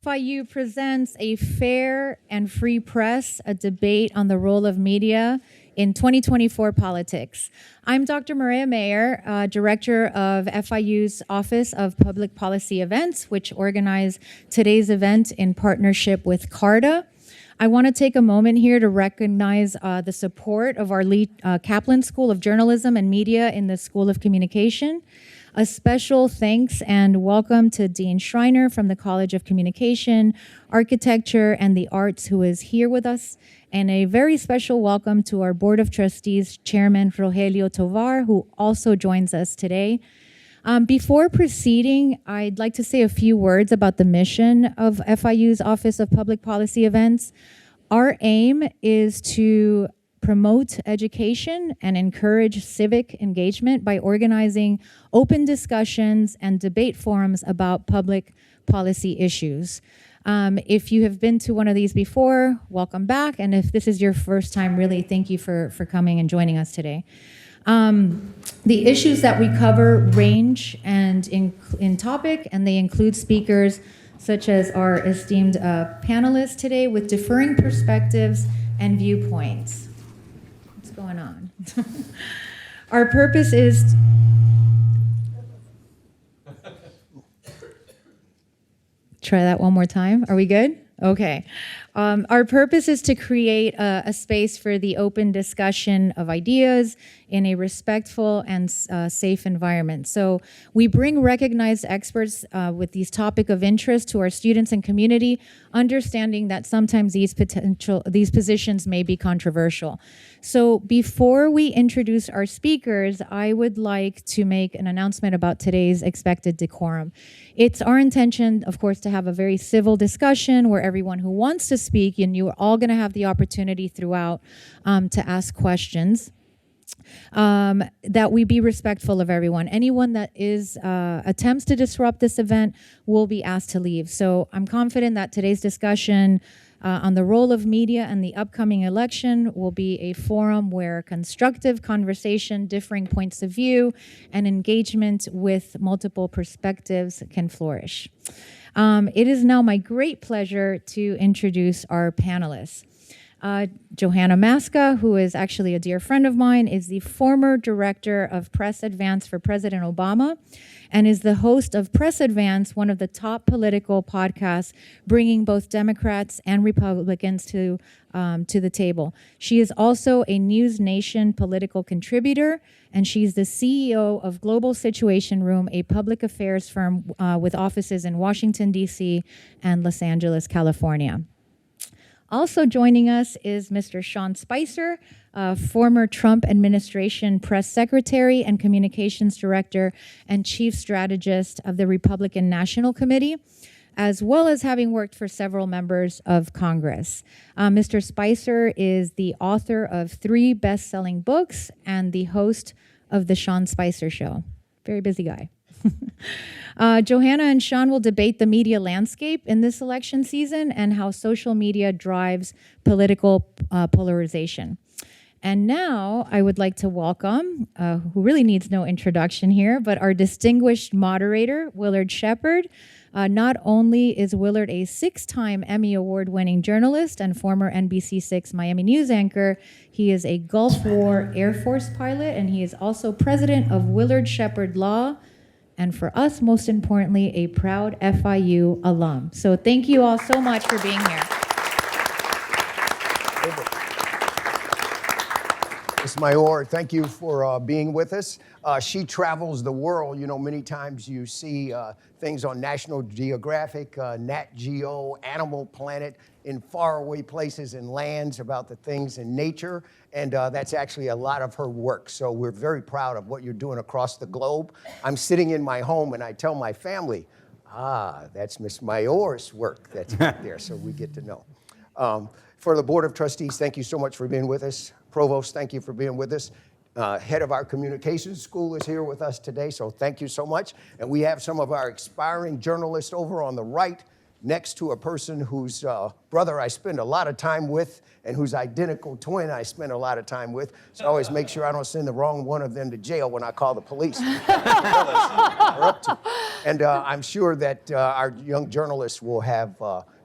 FIU presents A Fair and Free Press, a debate on the role of media in 2024 politics. I'm Dr. Maria Mayer, Director of FIU's Office of Public Policy Events, which organized today's event in partnership with CARTA. I want to take a moment here to recognize the support of our Lee Kaplan School of Journalism and Media in the School of Communication. A special thanks and welcome to Dean Schreiner from the College of Communication, Architecture, and the Arts, who is here with us, and a very special welcome to our Board of Trustees Chairman Rogelio Tovar, who also joins us today. Before proceeding, I'd like to say a few words about the mission of FIU's Office of Public Policy Events. Our aim is to promote education and encourage civic engagement by organizing open discussions and debate forums about public policy issues. If you have been to one of these before, welcome back. And if this is your first time, really thank you for coming and joining us today. The issues that we cover range and in topic, and they include speakers such as our esteemed panelists today with differing perspectives and viewpoints. What's going on? Our purpose is... Try that one more time. Are we good? Okay. Our purpose is to create a space for the open discussion of ideas in a respectful and safe environment. So we bring recognized experts with these topic of interest to our students and community, understanding that sometimes these positions may be controversial. So before we introduce our speakers, I would like to make an announcement about today's expected decorum. It's our intention, of course, to have a very civil discussion where everyone who wants to speak, and you are all going to have the opportunity throughout to ask questions. That we be respectful of everyone. Anyone that attempts to disrupt this event will be asked to leave. So I'm confident that today's discussion on the role of media and the upcoming election will be a forum where constructive conversation, differing points of view, and engagement with multiple perspectives can flourish. It is now my great pleasure to introduce our panelists. Johanna Maska, who is actually a dear friend of mine, is the former director of Press Advance for President Obama and is the host of Press Advance, one of the top political podcasts, bringing both Democrats and Republicans to the table. She is also a News Nation political contributor, and she's the CEO of Global Situation Room, a public affairs firm with offices in Washington, D.C. and Los Angeles, California. Also joining us is Mr. Sean Spicer, former Trump administration press secretary and communications director and chief strategist of the Republican National Committee, as well as having worked for several members of Congress. Mr. Spicer is the author of 3 best-selling books and the host of The Sean Spicer Show. Very busy guy. Johanna and Sean will debate the media landscape in this election season and how social media drives political polarization. And now I would like to welcome, who really needs no introduction here, but our distinguished moderator, Willard Shepard. Not only is Willard a 6-time Emmy Award-winning journalist and former NBC6 Miami News anchor, he is a Gulf War Air Force pilot, and he is also president of Willard Shepard Law, and for us, most importantly, a proud FIU alum. So thank you all so much for being here. Ms. Mayor, thank you for being with us. She travels the world. You know, many times you see things on National Geographic, Nat Geo, Animal Planet, in faraway places and lands about the things in nature. And that's actually a lot of her work. So we're very proud of what you're doing across the globe. I'm sitting in my home and I tell my family, that's Ms. Mayor's work that's out there. So we get to know. For the Board of Trustees, thank you so much for being with us. Provost, thank you for being with us. Head of our communications school is here with us today, so thank you so much. And we have some of our aspiring journalists over on the right. next to a person whose brother I spend a lot of time with and whose identical twin I spend a lot of time with. So I always make sure I don't send the wrong one of them to jail when I call the police. And I'm sure that our young journalists will have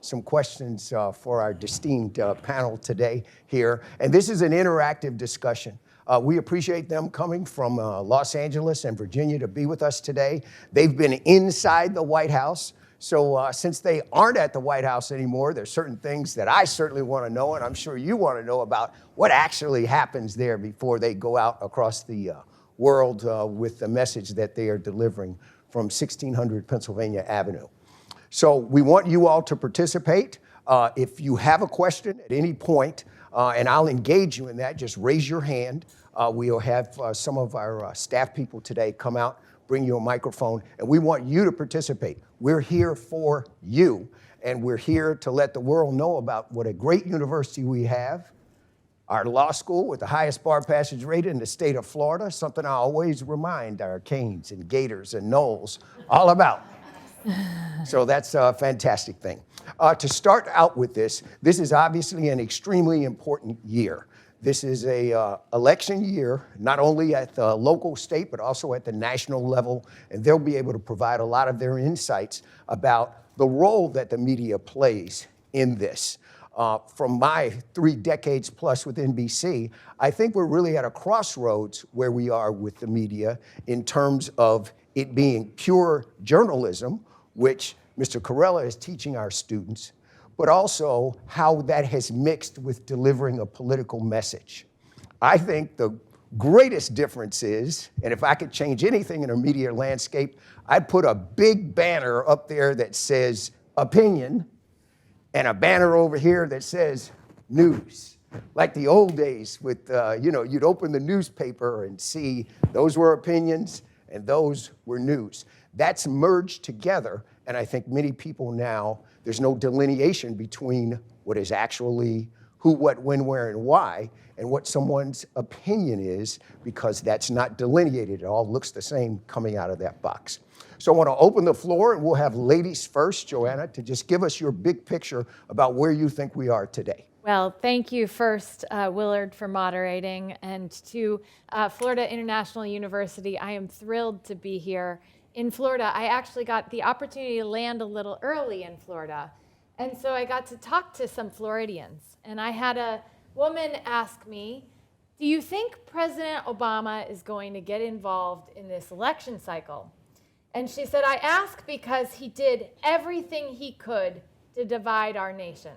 some questions for our esteemed panel today here. And this is an interactive discussion. We appreciate them coming from Los Angeles and Virginia to be with us today. They've been inside the White House. So since they aren't at the White House anymore, there's certain things that I certainly want to know, and I'm sure you want to know about what actually happens there before they go out across the world with the message that they are delivering from 1600 Pennsylvania Avenue. So we want you all to participate. If you have a question at any point, and I'll engage you in that, just raise your hand. We'll have some of our staff people today come out, bring you a microphone, and we want you to participate. We're here for you, and we're here to let the world know about what a great university we have, our law school with the highest bar passage rate in the state of Florida, something I always remind our Canes and Gators and Knowles all about. So that's a fantastic thing. To start out with this is obviously an extremely important year. This is a election year, not only at the local, state, but also at the national level, and they'll be able to provide a lot of their insights about the role that the media plays in this. From my 3 decades plus with NBC, I think we're really at a crossroads where we are with the media in terms of it being pure journalism, which Mr. Corella is teaching our students, but also how that has mixed with delivering a political message. I think the greatest difference is, and if I could change anything in a media landscape, I'd put a big banner up there that says opinion and a banner over here that says news. Like the old days with, you'd open the newspaper and see those were opinions and those were news. That's merged together, and I think many people now, there's no delineation between what is actually who, what, when, where, and why, and what someone's opinion is, because that's not delineated. It all looks the same coming out of that box. So I want to open the floor, and we'll have ladies first, Joanna, to just give us your big picture about where you think we are today. Well, thank you first, Willard, for moderating, and to Florida International University. I am thrilled to be here in Florida. I actually got the opportunity to land a little early in Florida, and so I got to talk to some Floridians. And I had a woman ask me, do you think President Obama is going to get involved in this election cycle? And she said, I ask because he did everything he could to divide our nation.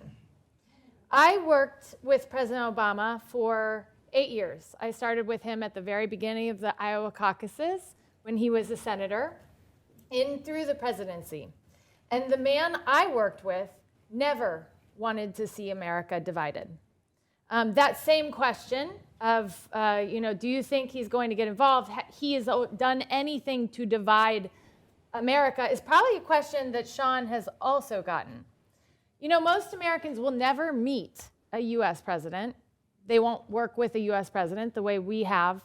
I worked with President Obama for 8 years. I started with him at the very beginning of the Iowa caucuses when he was a senator, in through the presidency. And the man I worked with never wanted to see America divided. That same question of, do you think he's going to get involved? He has done anything to divide America is probably a question that Sean has also gotten. You know, most Americans will never meet a U.S. president. They won't work with a U.S. president the way we have.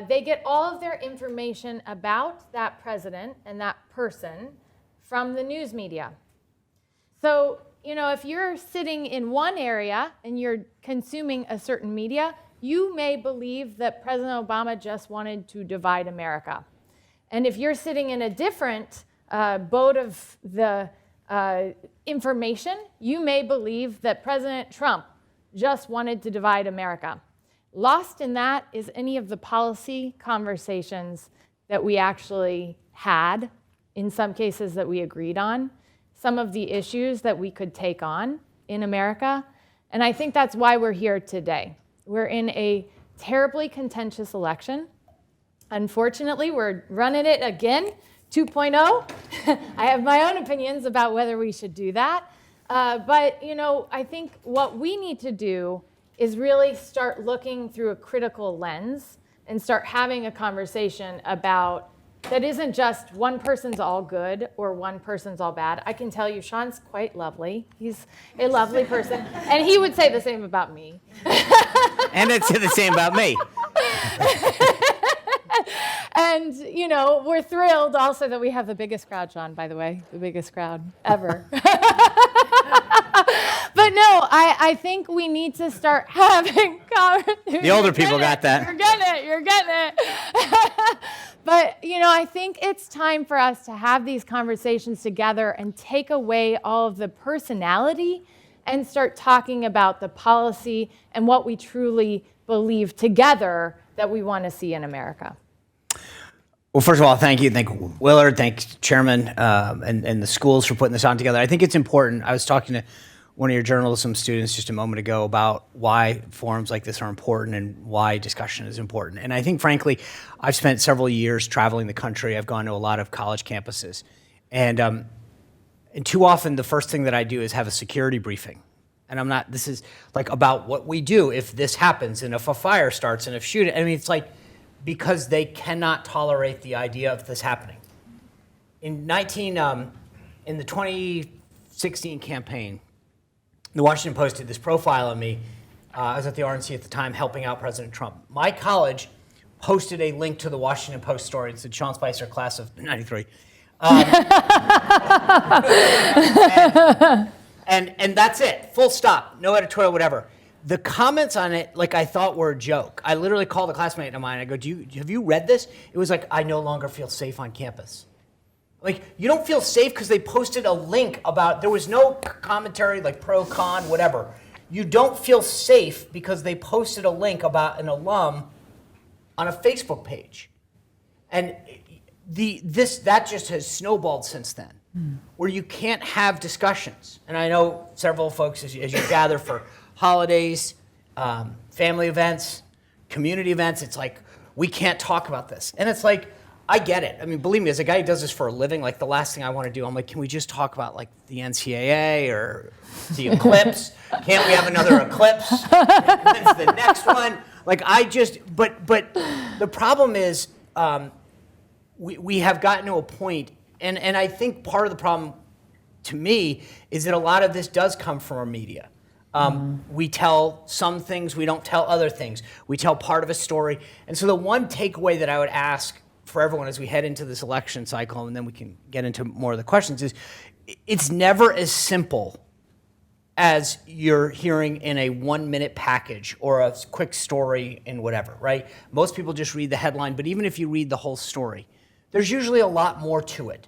They get all of their information about that president and that person from the news media. So, if you're sitting in one area and you're consuming a certain media, you may believe that President Obama just wanted to divide America. And if you're sitting in a different boat of the information, you may believe that President Trump just wanted to divide America. Lost in that is any of the policy conversations that we actually had, in some cases that we agreed on, some of the issues that we could take on in America. And I think that's why we're here today. We're in a terribly contentious election. Unfortunately, we're running it again, 2.0. I have my own opinions about whether we should do that. But I think what we need to do is really start looking through a critical lens and start having a conversation about that isn't just one person's all good or one person's all bad. I can tell you, Sean's quite lovely. He's a lovely person. And he would say the same about me. And I'd say the same about me. And, we're thrilled also that we have the biggest crowd, Sean, by the way, the biggest crowd ever. But no, I think we need to start having conversations. The older people got that. You're getting it. But, I think it's time for us to have these conversations together and take away all of the personality and start talking about the policy and what we truly believe together that we want to see in America. Well, first of all, thank you. Thank Willard, thank Chairman and the schools for putting this on together. I think it's important. I was talking to one of your journalism students just a moment ago about why forums like this are important and why discussion is important. And I think, frankly, I've spent several years traveling the country. I've gone to a lot of college campuses. And too often, the first thing that I do is have a security briefing. And this is like about what we do if this happens and if a fire starts and if shooting. I mean, it's like, because they cannot tolerate the idea of this happening. In the 2016 campaign, the Washington Post did this profile of me. I was at the RNC at the time helping out President Trump. My college posted a link to the Washington Post story. It said Sean Spicer, class of 93. And that's it, full stop, no editorial, whatever. The comments on it, I thought were a joke. I literally called a classmate of mine. I go, have you read this? It was like, I no longer feel safe on campus. You don't feel safe because they posted a link about, there was no commentary, pro, con, whatever. You don't feel safe because they posted a link about an alum on a Facebook page. And that just has snowballed since then, where you can't have discussions. And I know several folks, as you gather for holidays, family events, community events, it's like, we can't talk about this. And it's like, I get it. I mean, believe me, as a guy who does this for a living, the last thing I want to do, I'm like, can we just talk about the NCAA or the eclipse? Can't we have another eclipse? When's the next one? But the problem is, we have gotten to a point, and I think part of the problem to me is that a lot of this does come from our media. We tell some things, we don't tell other things. We tell part of a story. And so the one takeaway that I would ask for everyone as we head into this election cycle, and then we can get into more of the questions, is it's never as simple as you're hearing in a 1-minute package or a quick story in whatever, right? Most people just read the headline, but even if you read the whole story, there's usually a lot more to it.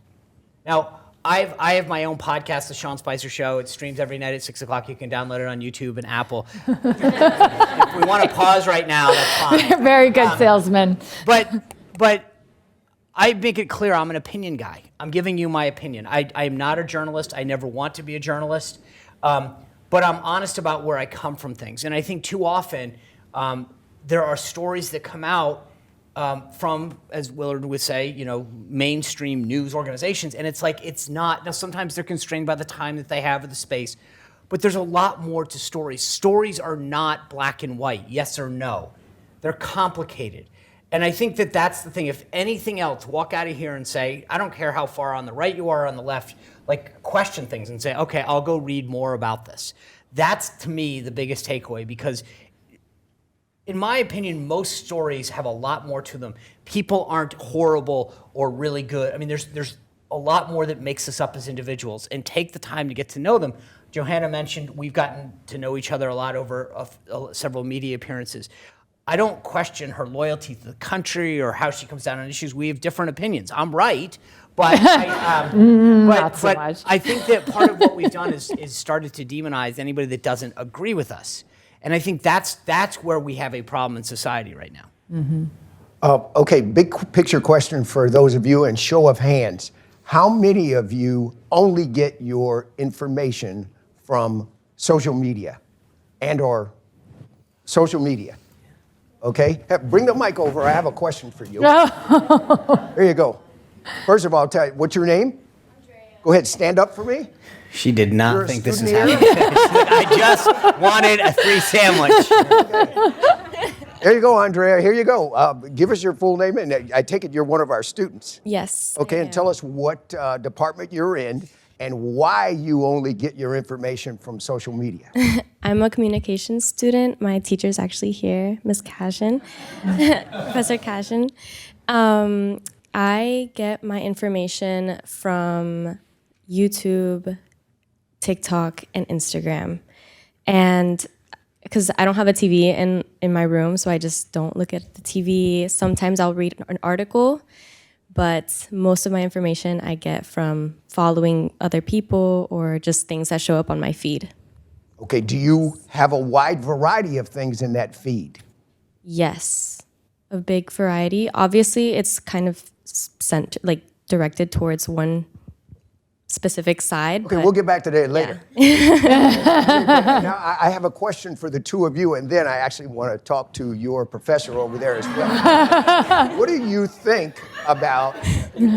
Now, I have my own podcast, The Sean Spicer Show. It streams every night at 6 o'clock. You can download it on YouTube and Apple. If we want to pause right now, that's fine. Very good salesman. But I make it clear I'm an opinion guy. I'm giving you my opinion. I am not a journalist. I never want to be a journalist. But I'm honest about where I come from things. And I think too often there are stories that come out from, as Willard would say, mainstream news organizations. And it's not. Now, sometimes they're constrained by the time that they have or the space. But there's a lot more to stories. Stories are not black and white, yes or no. They're complicated. And I think that that's the thing. If anything else, walk out of here and say, I don't care how far on the right you are or on the left, question things and say, okay, I'll go read more about this. That's, to me, the biggest takeaway, because in my opinion, most stories have a lot more to them. People aren't horrible or really good. I mean, there's a lot more that makes us up as individuals, and take the time to get to know them. Johanna mentioned we've gotten to know each other a lot over several media appearances. I don't question her loyalty to the country or how she comes down on issues. We have different opinions. I'm right, but Not so much. I think that part of what we've done is started to demonize anybody that doesn't agree with us. And I think that's where we have a problem in society right now. Mm-hmm. Okay, big picture question for those of you, and show of hands. How many of you only get your information from social media or social media? Okay, bring the mic over. I have a question for you. There you go. First of all, tell you, what's your name? Andrea. Go ahead, stand up for me. She did not You're think this is student happening. I just wanted a free sandwich. Okay. There you go, Andrea. Here you go. Give us your full name, and I take it you're one of our students. Yes. Okay, and tell us what department you're in and why you only get your information from social media. I'm a communications student. My teacher's actually here, Miss Cashin, Professor Cashin. I get my information from YouTube, TikTok, and Instagram. And because I don't have a TV in my room, so I just don't look at the TV. Sometimes I'll read an article, but most of my information I get from following other people or just things that show up on my feed. Okay, do you have a wide variety of things in that feed? Yes, a big variety. Obviously, it's kind of directed towards one specific side. Okay, but we'll get back to that later. Now, I have a question for the two of you, and then I actually want to talk to your professor over there as well. What do you think about?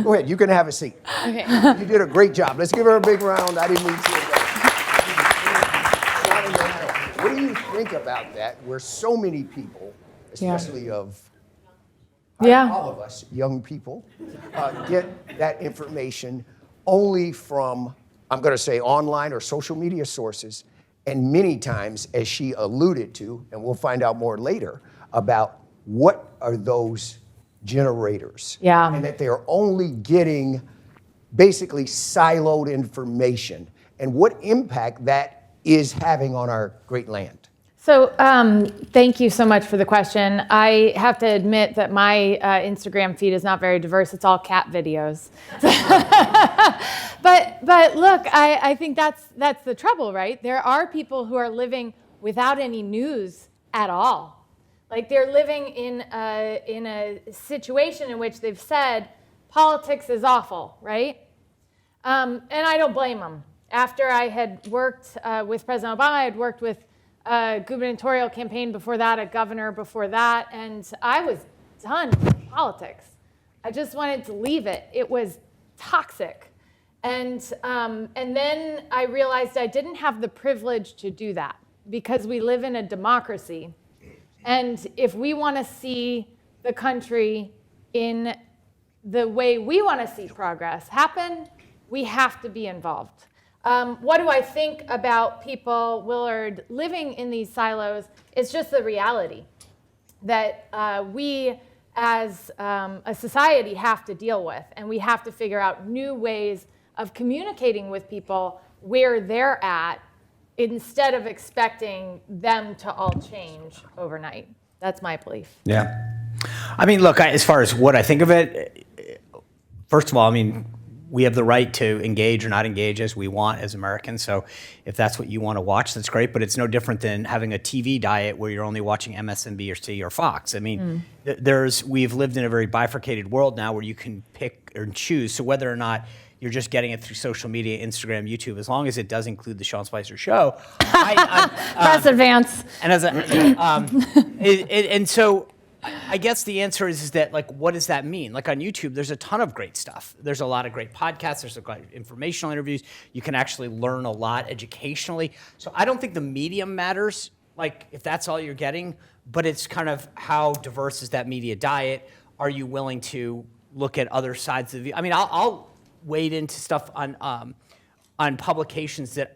Go ahead, you can have a seat. Okay. You did a great job. Let's give her a big round. I didn't mean to. What do you think about that, where so many people, especially of all of us young people, get that information only from, I'm going to say, online or social media sources, and many times, as she alluded to, and we'll find out more later, about what are those generators. Yeah. And that they're only getting basically siloed information, and what impact that is having on our great land. So thank you so much for the question. I have to admit that my Instagram feed is not very diverse. It's all cat videos. but look, I think that's the trouble, right? There are people who are living without any news at all. Like they're living in a situation in which they've said politics is awful, right? And I don't blame them. After I had worked with President Obama, I had worked with a gubernatorial campaign before that, a governor before that, and I was done with politics. I just wanted to leave it. It was toxic. And then I realized I didn't have the privilege to do that because we live in a democracy. And if we want to see the country in the way we want to see progress happen, we have to be involved. What do I think about people, Willard, living in these silos? It's just the reality that we as a society have to deal with, and we have to figure out new ways of communicating with people where they're at instead of expecting them to all change overnight. That's my belief. Yeah. I mean, look, as far as what I think of it, first of all, I mean, we have the right to engage or not engage as we want as Americans. So if that's what you want to watch, that's great. But it's no different than having a TV diet where you're only watching MSNBC or Fox. I mean, we've lived in a very bifurcated world now where you can pick or choose. So whether or not you're just getting it through social media, Instagram, YouTube, as long as it does include the Sean Spicer Show. Press advance. And and so I guess the answer is that, like, what does that mean? Like on YouTube, there's a ton of great stuff. There's a lot of great podcasts. There's a lot of informational interviews. You can actually learn a lot educationally. So I don't think the medium matters, like if that's all you're getting, but it's kind of how diverse is that media diet? Are you willing to look at other sides of the, I mean, I'll wade into stuff on publications that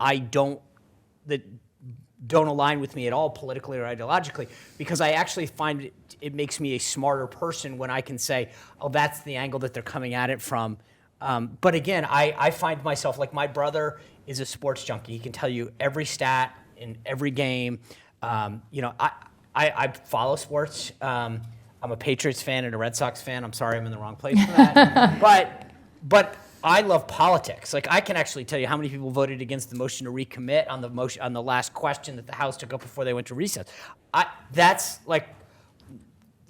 don't align with me at all politically or ideologically, because I actually find it makes me a smarter person when I can say, oh, that's the angle that they're coming at it from. But again, I find myself, like, my brother is a sports junkie. He can tell you every stat in every game. I follow sports. I'm a Patriots fan and a Red Sox fan. I'm sorry I'm in the wrong place for that. But I love politics. Like, I can actually tell you how many people voted against the motion to recommit on the last question that the House took up before they went to recess.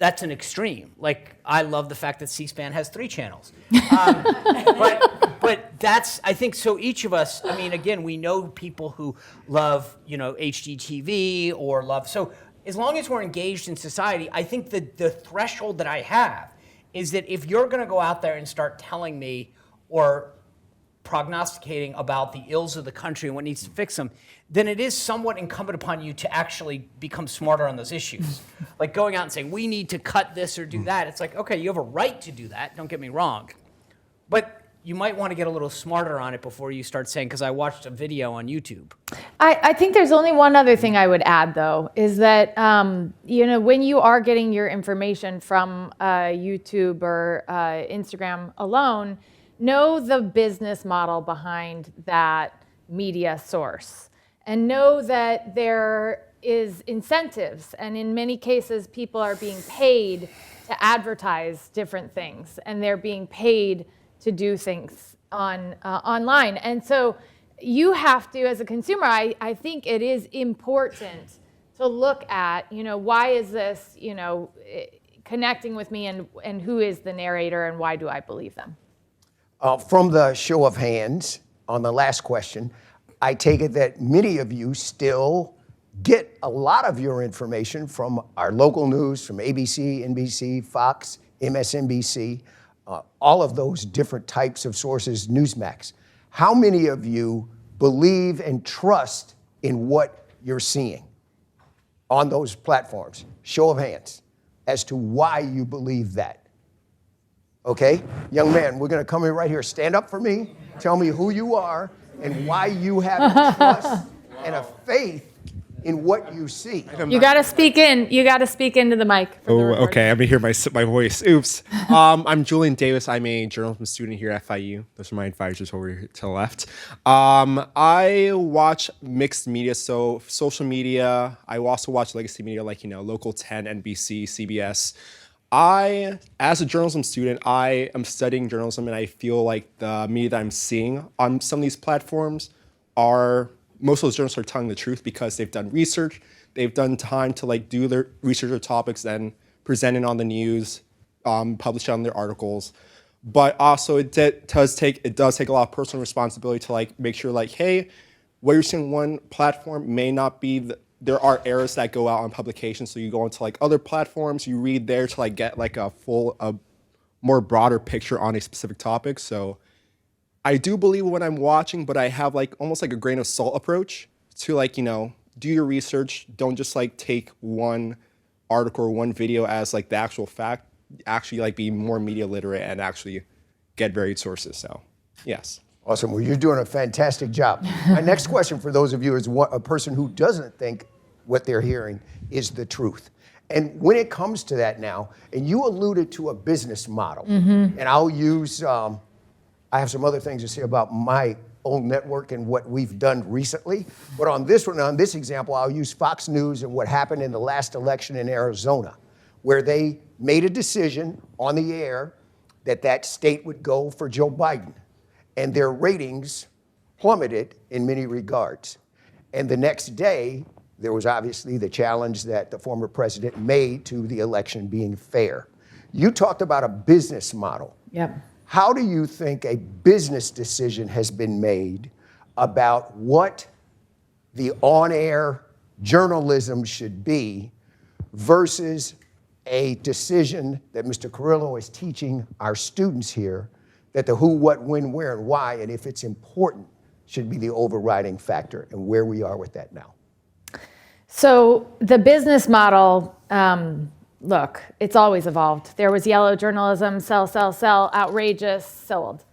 That's an extreme. Like, I love the fact that C-SPAN has 3 channels. But that's, I think, so each of us, I mean, again, we know people who love, HGTV or love, so as long as we're engaged in society, I think that the threshold that I have is that if you're going to go out there and start telling me or prognosticating about the ills of the country and what needs to fix them, then it is somewhat incumbent upon you to actually become smarter on those issues. Like going out and saying, we need to cut this or do that. It's like, okay, you have a right to do that, don't get me wrong. But you might want to get a little smarter on it before you start saying, because I watched a video on YouTube. I think there's only one other thing I would add, though, is that when you are getting your information from YouTube or Instagram alone, know the business model behind that media source, and know that there is incentives, and in many cases, people are being paid to advertise different things, and they're being paid to do things online, and so. You have to, as a consumer, I think it is important to look at, why is this, connecting with me, and who is the narrator, and why do I believe them? From the show of hands on the last question, I take it that many of you still get a lot of your information from our local news, from ABC, NBC, Fox, MSNBC, all of those different types of sources, Newsmax. How many of you believe and trust in what you're seeing on those platforms? Show of hands as to why you believe that. Okay, young man, we're gonna come in right here. Stand up for me. Tell me who you are and why you have a trust and a faith in what you see. You got to speak in. You got to speak into the mic. For the recording. Okay. I'm gonna hear my voice. Oops. I'm Julian Davis. I'm a journalism student here at FIU. Those are my advisors over here to the left. I watch mixed media, so social media. I also watch legacy media like Local 10, NBC, CBS. As a journalism student, I am studying journalism, and I feel like the media that I'm seeing on some of these platforms most of those journalists are telling the truth because they've done research, they've done time to do their research or topics, then present it on the news, publish it on their articles. But also it does take a lot of personal responsibility to make sure hey, what you're seeing on one platform may not be there are errors that go out on publications, so you go into other platforms, you read there to get a more broader picture on a specific topic. So I do believe what I'm watching, but I have almost a grain of salt approach to do your research. Don't just take one article or one video as the actual fact. Actually be more media literate and actually get varied sources. So yes. Awesome. Well, you're doing a fantastic job. My next question for those of you is a person who doesn't think what they're hearing is the truth. And when it comes to that now, and you alluded to a business model, and I'll use I have some other things to say about my own network and what we've done recently. But on this example, I'll use Fox News and what happened in the last election in Arizona, where they made a decision on the air that state would go for Joe Biden. And their ratings plummeted in many regards. And the next day, there was obviously the challenge that the former president made to the election being fair. You talked about a business model. Yep. How do you think a business decision has been made about what the on-air journalism should be versus a decision that Mr. Carrillo is teaching our students here, that the who, what, when, where, and why, and if it's important, should be the overriding factor, and where we are with that now? So the business model, look, it's always evolved. There was yellow journalism, sell, outrageous, sold.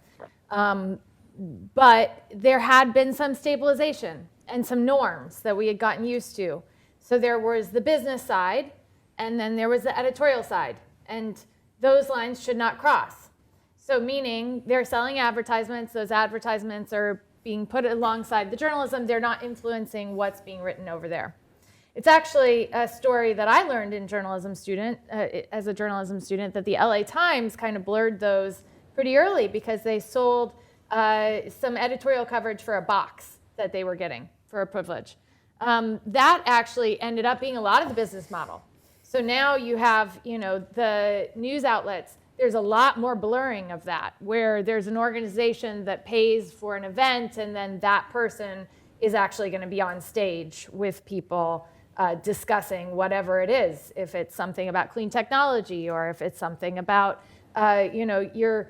But there had been some stabilization and some norms that we had gotten used to. So there was the business side, and then there was the editorial side. And those lines should not cross. So meaning they're selling advertisements, those advertisements are being put alongside the journalism, they're not influencing what's being written over there. It's actually a story that I learned as a journalism student, that the LA Times kind of blurred those pretty early because they sold some editorial coverage for a box that they were getting for a privilege. That actually ended up being a lot of the business model. So now you have, the news outlets, there's a lot more blurring of that, where there's an organization that pays for an event and then that person is actually going to be on stage with people discussing whatever it is, if it's something about clean technology or if it's something about your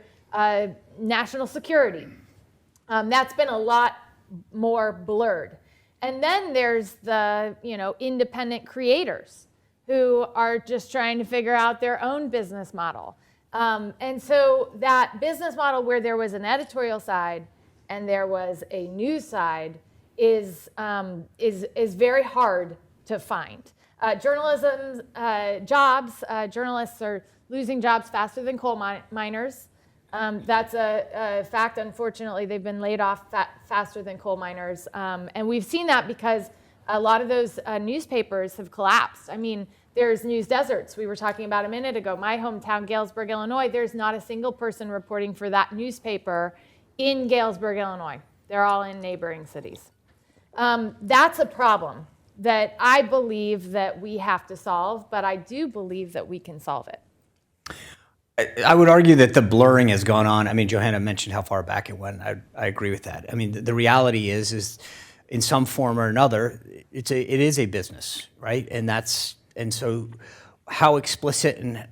national security. That's been a lot more blurred. And then there's the independent creators who are just trying to figure out their own business model. And so that business model where there was an editorial side and there was a news side is very hard to find. Journalism jobs, journalists are losing jobs faster than coal miners. That's a fact. Unfortunately, they've been laid off faster than coal miners. And we've seen that because a lot of those newspapers have collapsed. I mean, there's news deserts we were talking about a minute ago. My hometown, Galesburg, Illinois, there's not a single person reporting for that newspaper in Galesburg, Illinois. They're all in neighboring cities. That's a problem that I believe that we have to solve, but I do believe that we can solve it. I would argue that the blurring has gone on. I mean, Johanna mentioned how far back it went. I agree with that. I mean, the reality is in some form or another, it is a business, right? And so how explicit and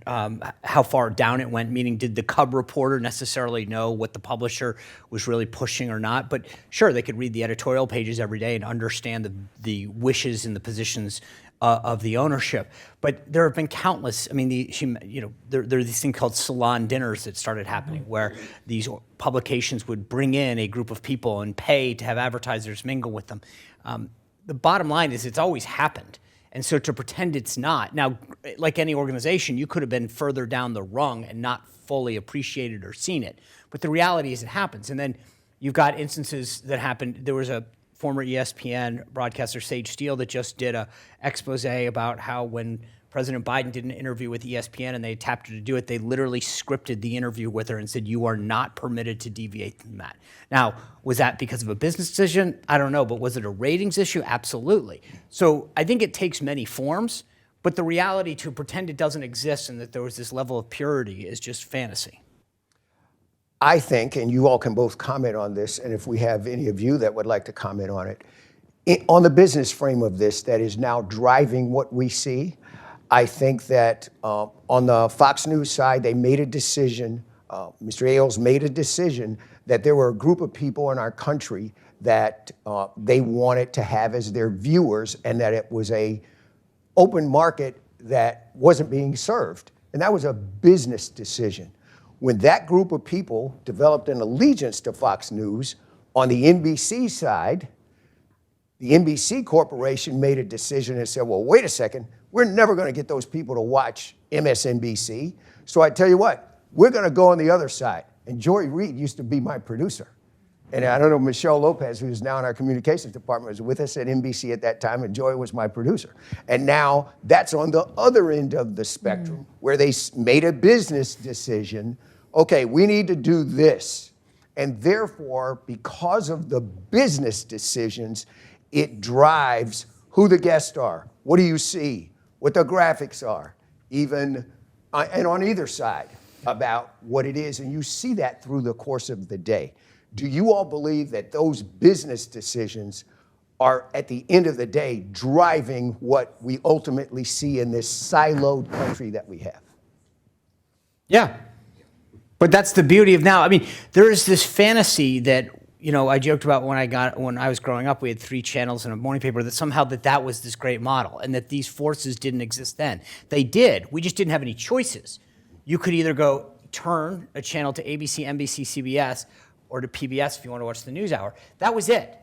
how far down it went, meaning did the Cub reporter necessarily know what the publisher was really pushing or not? But sure, they could read the editorial pages every day and understand the wishes and the positions of the ownership. But there have been countless, I mean, there are these things called salon dinners that started happening where these publications would bring in a group of people and pay to have advertisers mingle with them. The bottom line is it's always happened. And so to pretend it's not, now, like any organization, you could have been further down the rung and not fully appreciated or seen it. But the reality is it happens. And then you've got instances that happened. There was a former ESPN broadcaster, Sage Steele, that just did a expose about how when President Biden did an interview with ESPN and they tapped her to do it, they literally scripted the interview with her and said, you are not permitted to deviate from that. Now, was that because of a business decision? I don't know, but was it a ratings issue? Absolutely. So I think it takes many forms, but the reality to pretend it doesn't exist and that there was this level of purity is just fantasy. I think, and you all can both comment on this, and if we have any of you that would like to comment on it, on the business frame of this that is now driving what we see, I think that on the Fox News side, they made a decision, Mr. Ailes made a decision that there were a group of people in our country that they wanted to have as their viewers and that it was a open market that wasn't being served. And that was a business decision. When that group of people developed an allegiance to Fox News, on the NBC side, the NBC Corporation made a decision and said, well, wait a second, we're never going to get those people to watch MSNBC. So I tell you what, we're going to go on the other side. And Joy Reid used to be my producer. And I don't know, Michelle Lopez, who's now in our communications department, was with us at NBC at that time, and Joy was my producer. And now that's on the other end of the spectrum, where they made a business decision. Okay, we need to do this. And therefore, because of the business decisions, it drives who the guests are, what do you see, what the graphics are, even, and on either side about what it is. And you see that through the course of the day. Do you all believe that those business decisions are, at the end of the day, driving what we ultimately see in this siloed country that we have? Yeah. But that's the beauty of now. I mean, there is this fantasy that, you know, I joked about when I was growing up, we had 3 channels and a morning paper, that somehow that was this great model and that these forces didn't exist then. They did. We just didn't have any choices. You could either go turn a channel to ABC, NBC, CBS, or to PBS if you want to watch the news hour. That was it.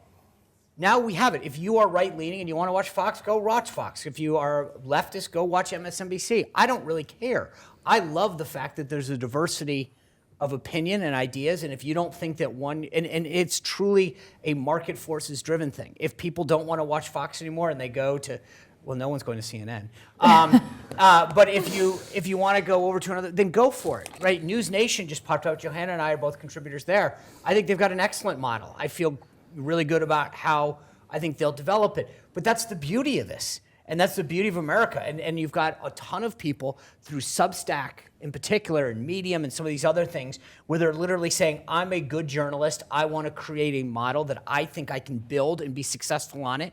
Now we have it. If you are right-leaning and you want to watch Fox, go watch Fox. If you are leftist, go watch MSNBC. I don't really care. I love the fact that there's a diversity of opinion and ideas, and if you don't think that one, and it's truly a market forces driven thing. If people don't want to watch Fox anymore and they go to, well, no one's going to CNN. But if you want to go over to another, then go for it, right? News Nation just popped out. Johanna and I are both contributors there. I think they've got an excellent model. I feel really good about how I think they'll develop it. But that's the beauty of this. And that's the beauty of America. And you've got a ton of people through Substack in particular and Medium and some of these other things where they're literally saying, I'm a good journalist. I want to create a model that I think I can build and be successful on it.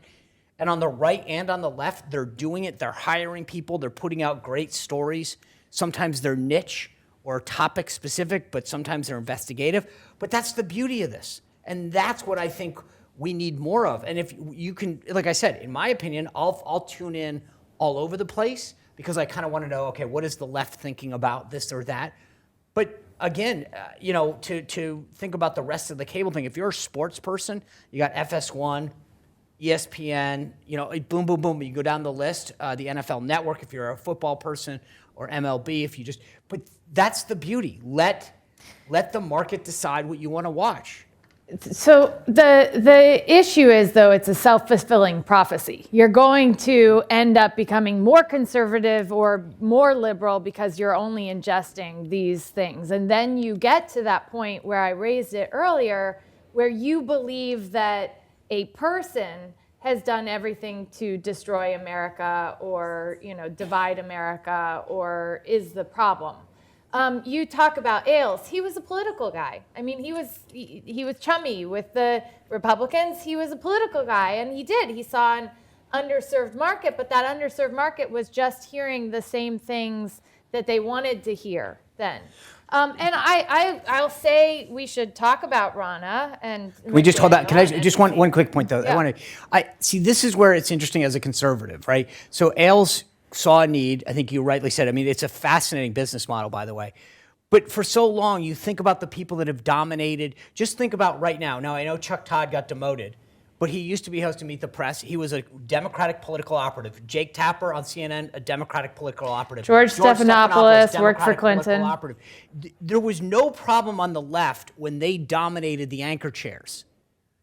And on the right and on the left, they're doing it. They're hiring people. They're putting out great stories. Sometimes they're niche or topic specific, but sometimes they're investigative. But that's the beauty of this. And that's what I think we need more of. And if you can, like I said, in my opinion, I'll tune in all over the place because I kind of want to know, okay, what is the left thinking about this or that? But again, to think about the rest of the cable thing, if you're a sports person, you got FS1, ESPN, boom, boom, boom. You go down the list, the NFL Network, if you're a football person, or MLB, but that's the beauty. Let the market decide what you want to watch. So the issue is, though, it's a self-fulfilling prophecy. You're going to end up becoming more conservative or more liberal because you're only ingesting these things. And then you get to that point where I raised it earlier, where you believe that a person has done everything to destroy America or, divide America or is the problem. You talk about Ailes. He was a political guy. I mean, he was chummy with the Republicans. He was a political guy, and he saw an underserved market, but that underserved market was just hearing the same things that they wanted to hear then. And I'll say we should talk about Rana and. We just hold that. Can I just one quick point though? Yeah. I see. This is where it's interesting as a conservative, right? So Ailes saw a need. I think you rightly said. I mean, it's a fascinating business model, by the way. But for so long, you think about the people that have dominated. Just think about right now. Now, I know Chuck Todd got demoted, but he used to be host of Meet the Press. He was a Democratic political operative. Jake Tapper on CNN, a Democratic political operative. George Stephanopoulos worked for Democratic Clinton. political operative. There was no problem on the left when they dominated the anchor chairs.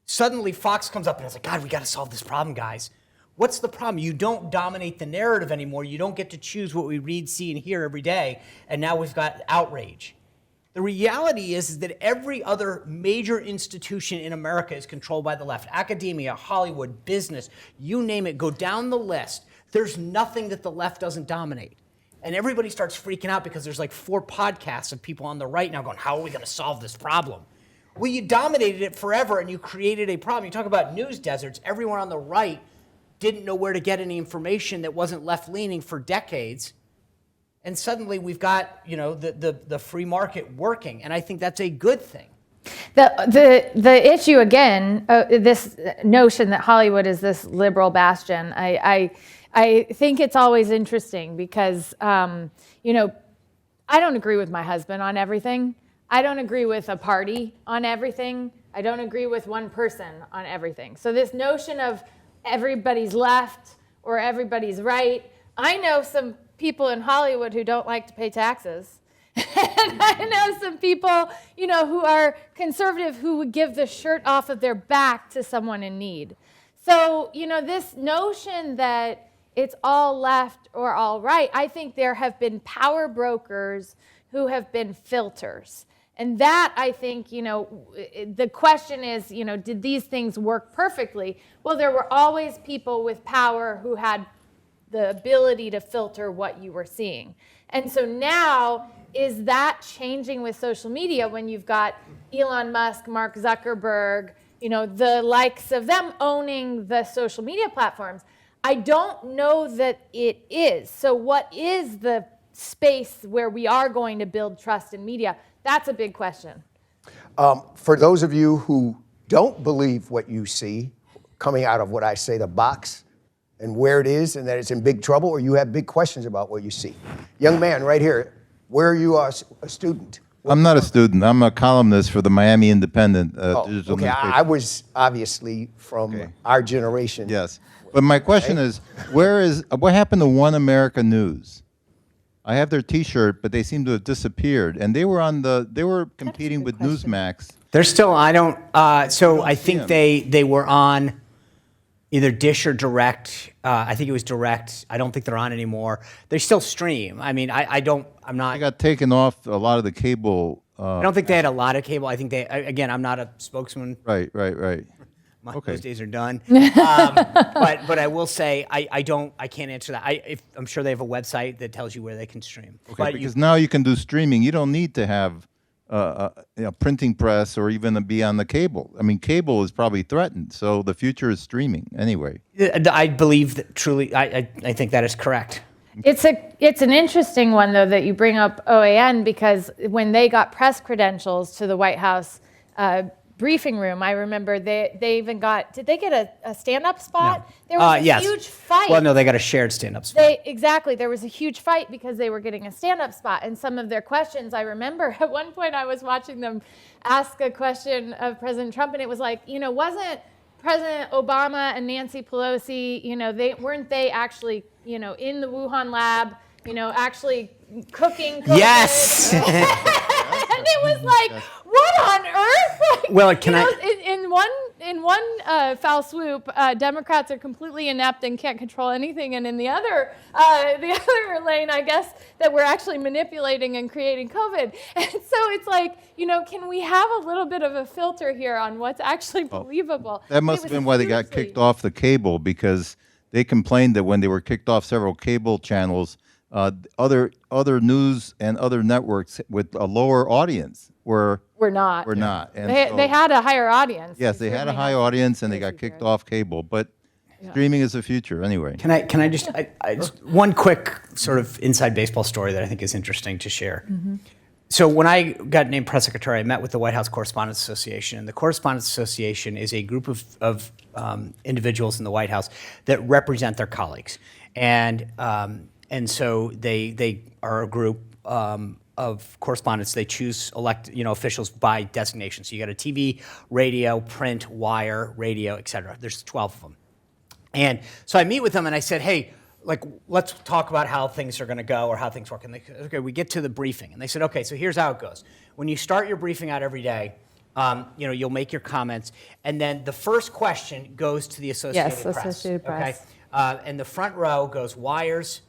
Suddenly, Fox comes up and it's like, God, we got to solve this problem, guys. What's the problem? You don't dominate the narrative anymore. You don't get to choose what we read, see, and hear every day. And now we've got outrage. The reality is that every other major institution in America is controlled by the left. Academia, Hollywood, business, you name it, go down the list. There's nothing that the left doesn't dominate. And everybody starts freaking out because there's like 4 podcasts of people on the right now going, how are we going to solve this problem? Well, you dominated it forever and you created a problem. You talk about news deserts. Everyone on the right didn't know where to get any information that wasn't left-leaning for decades. And suddenly we've got, the free market working. And I think that's a good thing. The issue, again, this notion that Hollywood is this liberal bastion, I think it's always interesting because, I don't agree with my husband on everything. I don't agree with a party on everything. I don't agree with one person on everything. So this notion of everybody's left or everybody's right. I know some people in Hollywood who don't like to pay taxes. And I know some people, who are conservative who would give the shirt off of their back to someone in need. So, this notion that it's all left or all right, I think there have been power brokers who have been filters. And that, I think, the question is, did these things work perfectly? Well, there were always people with power who had the ability to filter what you were seeing. And so now, is that changing with social media when you've got Elon Musk, Mark Zuckerberg, the likes of them owning the social media platforms? I don't know that it is. So what is the space where we are going to build trust in media? That's a big question. For those of you who don't believe what you see coming out of what I say, the box, and where it is and that it's in big trouble, or you have big questions about what you see. Young man right here, where are you a student? I'm not a student. I'm a columnist for the Miami Independent digital Okay, newspaper. I was obviously from our generation. Yes. But my question is, what happened to One America News? I have their T-shirt, but they seem to have disappeared. And they were competing with Newsmax. They're still, I think see they were on either Dish or Direct. I think it was Direct. I don't think they're on anymore. They still stream. I mean, I'm not. They got taken off a lot of the cable. I don't think they had a lot of cable. I think again, I'm not a spokesman. Right. Those days are done. But I will say I can't answer that. I'm sure they have a website that tells you where they can stream. Okay, But because now you can do streaming. You don't need to have a printing press or even be on the cable. I mean, cable is probably threatened. So the future is streaming anyway. I believe that truly. I think that is correct. It's an interesting one, though, that you bring up OAN, because when they got press credentials to the White House briefing room, I remember they even got, did they get a stand-up spot? No. There was a yes. huge fight. Well, no, they got a shared stand-up spot. Exactly. There was a huge fight because they were getting a stand-up spot. And some of their questions, I remember at one point I was watching them ask a question of President Trump, and it was like, wasn't President Obama and Nancy Pelosi, they actually, in the Wuhan lab, actually cooking COVID. Yes. And it was like, what on earth? Like, Well, can in one foul swoop, Democrats are completely inept and can't control anything, and in the other lane, I guess, that we're actually manipulating and creating COVID. And so it's like, can we have a little bit of a filter here on what's actually believable? That must have been why they got kicked off the cable, because they complained that when they were kicked off several cable channels, other news and other networks with a lower audience were not. And They had a higher audience. yes, they had a high audience and they got kicked off cable. But streaming is the future anyway. Can I just one quick sort of inside baseball story that I think is interesting to share. Mm-hmm. So when I got named press secretary, I met with the White House Correspondents Association, and the Correspondents Association is a group of individuals in the White House that represent their colleagues, and so they are a group of correspondents. They choose officials by designation. So you got a TV, radio, print, wire, radio, et cetera. There's 12 of them. And so I meet with them and I said, hey, let's talk about how things are going to go or how things work. And they said, okay, we get to the briefing. And they said, okay, so here's how it goes. When you start your briefing out every day, you'll make your comments. And then the first question goes to the Associated Press. Yes, Associated Press. Okay? And the front row goes wires,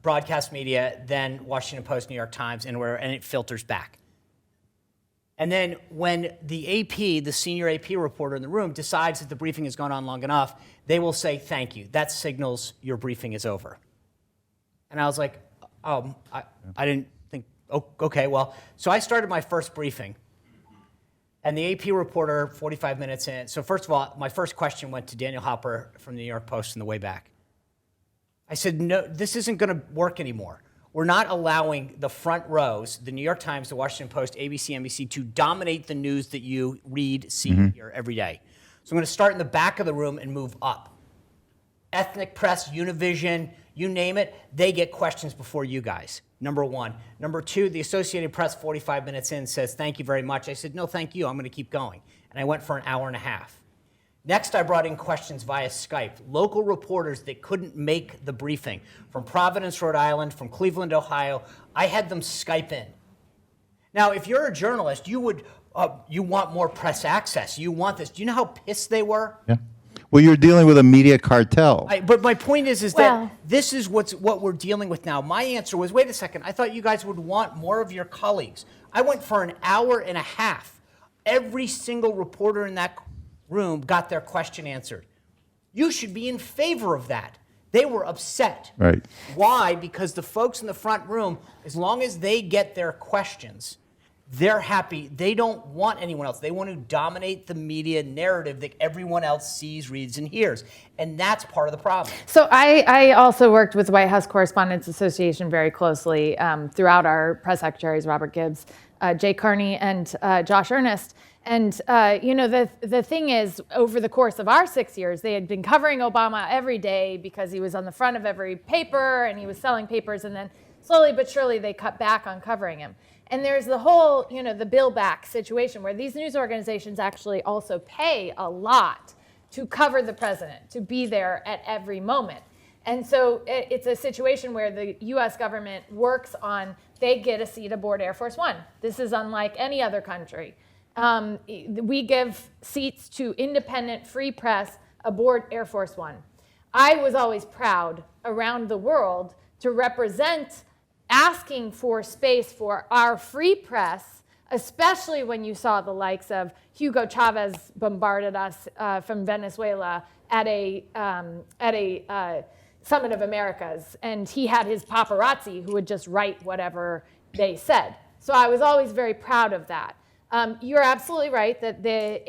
broadcast media, then Washington Post, New York Times, and it filters back. And then when the AP, the senior AP reporter in the room, decides that the briefing has gone on long enough, they will say, thank you. That signals your briefing is over. And I was like, I didn't think, okay, well. So I started my first briefing. And the AP reporter, 45 minutes in. So first of all, my first question went to Daniel Hopper from the New York Post on the way back. I said, no, this isn't going to work anymore. We're not allowing the front rows, the New York Times, the Washington Post, ABC, NBC, to dominate the news that you read, see, hear every day. So I'm going to start in the back of the room and move up. Ethnic press, Univision, you name it, they get questions before you guys, number one. Number two, the Associated Press, 45 minutes in, says, thank you very much. I said, no, thank you, I'm going to keep going. And I went for an hour and a half. Next, I brought in questions via Skype. Local reporters that couldn't make the briefing from Providence, Rhode Island, from Cleveland, Ohio, I had them Skype in. Now, if you're a journalist, you want more press access. You want this. Do you know how pissed they were? Yeah. Well, you're dealing with a media cartel. But my point is that this is what we're dealing with now. My answer was, wait a second, I thought you guys would want more of your colleagues. I went for an hour and a half. Every single reporter in that room got their question answered. You should be in favor of that. They were upset. Right. Why? Because the folks in the front room, as long as they get their questions, they're happy. They don't want anyone else. They want to dominate the media narrative that everyone else sees, reads, and hears. And that's part of the problem. So I also worked with the White House Correspondents Association very closely throughout our press secretaries, Robert Gibbs, Jay Carney, and Josh Earnest. And, the thing is, over the course of our 6 years, they had been covering Obama every day because he was on the front of every paper and he was selling papers. And then slowly but surely, they cut back on covering him. And there's the whole, the bill back situation where these news organizations actually also pay a lot to cover the president, to be there at every moment. And so it's a situation where the U.S. government works on, they get a seat aboard Air Force One. This is unlike any other country. We give seats to independent free press aboard Air Force One. I was always proud around the world to represent asking for space for our free press, especially when you saw the likes of Hugo Chavez bombarded us from Venezuela at a Summit of Americas, and he had his paparazzi who would just write whatever they said. So I was always very proud of that. You're absolutely right that the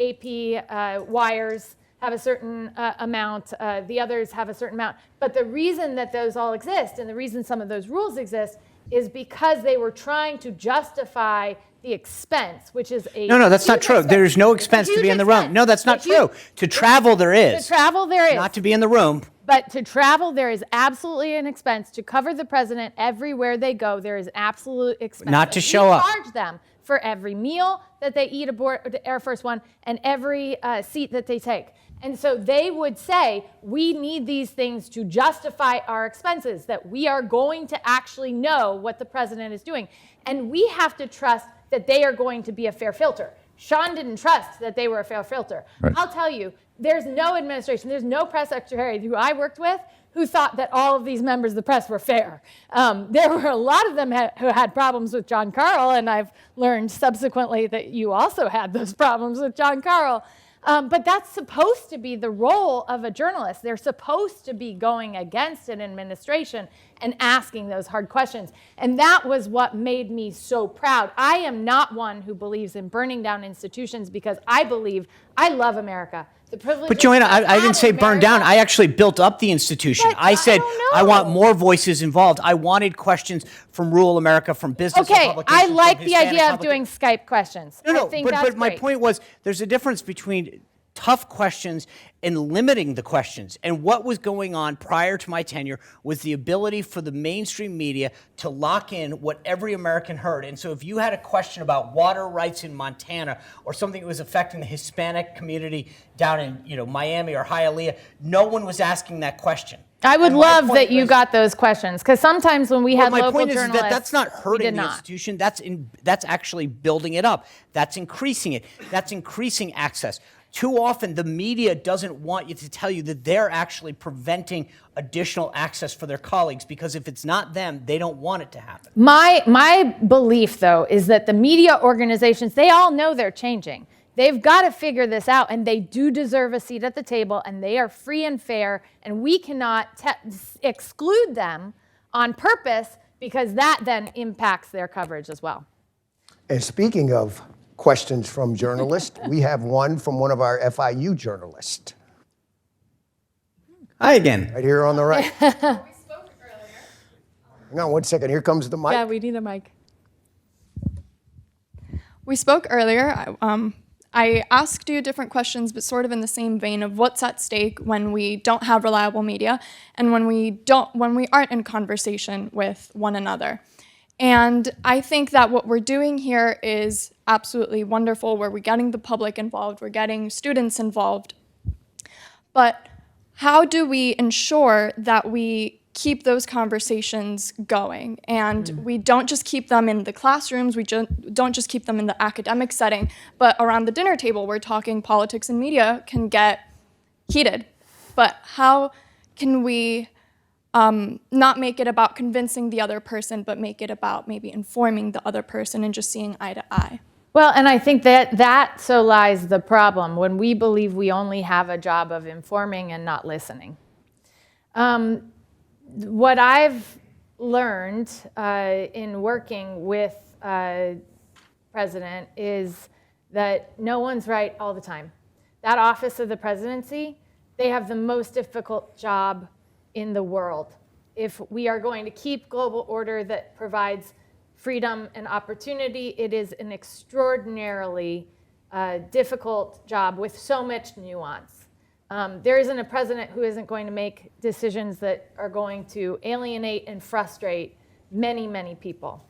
AP wires have a certain amount, the others have a certain amount. But the reason that those all exist and the reason some of those rules exist is because they were trying to justify the expense, which is a No, that's not huge true. expense. There's no It's a expense to huge be in the room. expense. No, that's not It's huge. true. To travel, there is. To travel, there is. Not to be in the room. But to travel, there is absolutely an expense. To cover the president everywhere they go, there is absolute expense. Not to And show up. We charge them for every meal that they eat aboard the Air Force One and every seat that they take. And so they would say, we need these things to justify our expenses, that we are going to actually know what the president is doing. And we have to trust that they are going to be a fair filter. Sean didn't trust that they were a fair filter. Right. I'll tell you, there's no administration, there's no press secretary who I worked with who thought that all of these members of the press were fair. There were a lot of them who had problems with John Carl, and I've learned subsequently that you also had those problems with John Carl. But that's supposed to be the role of a journalist. They're supposed to be going against an administration and asking those hard questions. And that was what made me so proud. I am not one who believes in burning down institutions because I love America. But Joanna, I didn't say burn down. I actually built up the institution. But I said don't I want know. more voices involved. I wanted questions from rural America, from business Okay, publications, I like from the Hispanic idea of publications. doing Skype questions. No, I think but that's my great. point was there's a difference between tough questions and limiting the questions. And what was going on prior to my tenure was the ability for the mainstream media to lock in what every American heard. And so if you had a question about water rights in Montana or something that was affecting the Hispanic community down in Miami or Hialeah, no one was asking that question. I would And my love point that you was- got those questions, because sometimes when we had my local point is journalists, that that's not we hurting did the not. institution. That's actually building it up. That's increasing it. That's increasing access. Too often, the media doesn't want you to tell you that they're actually preventing additional access for their colleagues, because if it's not them, they don't want it to happen. My belief, though, is that the media organizations, they all know they're changing. They've got to figure this out, and they do deserve a seat at the table, and they are free and fair, and we cannot exclude them on purpose, because that then impacts their coverage as well. And speaking of questions from journalists, we have one from one of our FIU journalists. Hi again. Right here on the right. Hang on one second. Here comes the mic. Yeah, we need a mic. We spoke earlier. I asked you different questions, but sort of in the same vein of what's at stake when we don't have reliable media and when we aren't in conversation with one another. And I think that what we're doing here is absolutely wonderful, where we're getting the public involved, we're getting students involved. But how do we ensure that we keep those conversations going? And we don't just keep them in the classrooms, we don't just keep them in the academic setting, but around the dinner table, we're talking politics and media can get heated. But how can we not make it about convincing the other person, but make it about maybe informing the other person and just seeing eye to eye? Well, and I think that so lies the problem, when we believe we only have a job of informing and not listening. What I've learned in working with president is that no one's right all the time. That office of the presidency, they have the most difficult job in the world. If we are going to keep global order that provides freedom and opportunity, it is an extraordinarily difficult job with so much nuance. There isn't a president who isn't going to make decisions that are going to alienate and frustrate many, many people.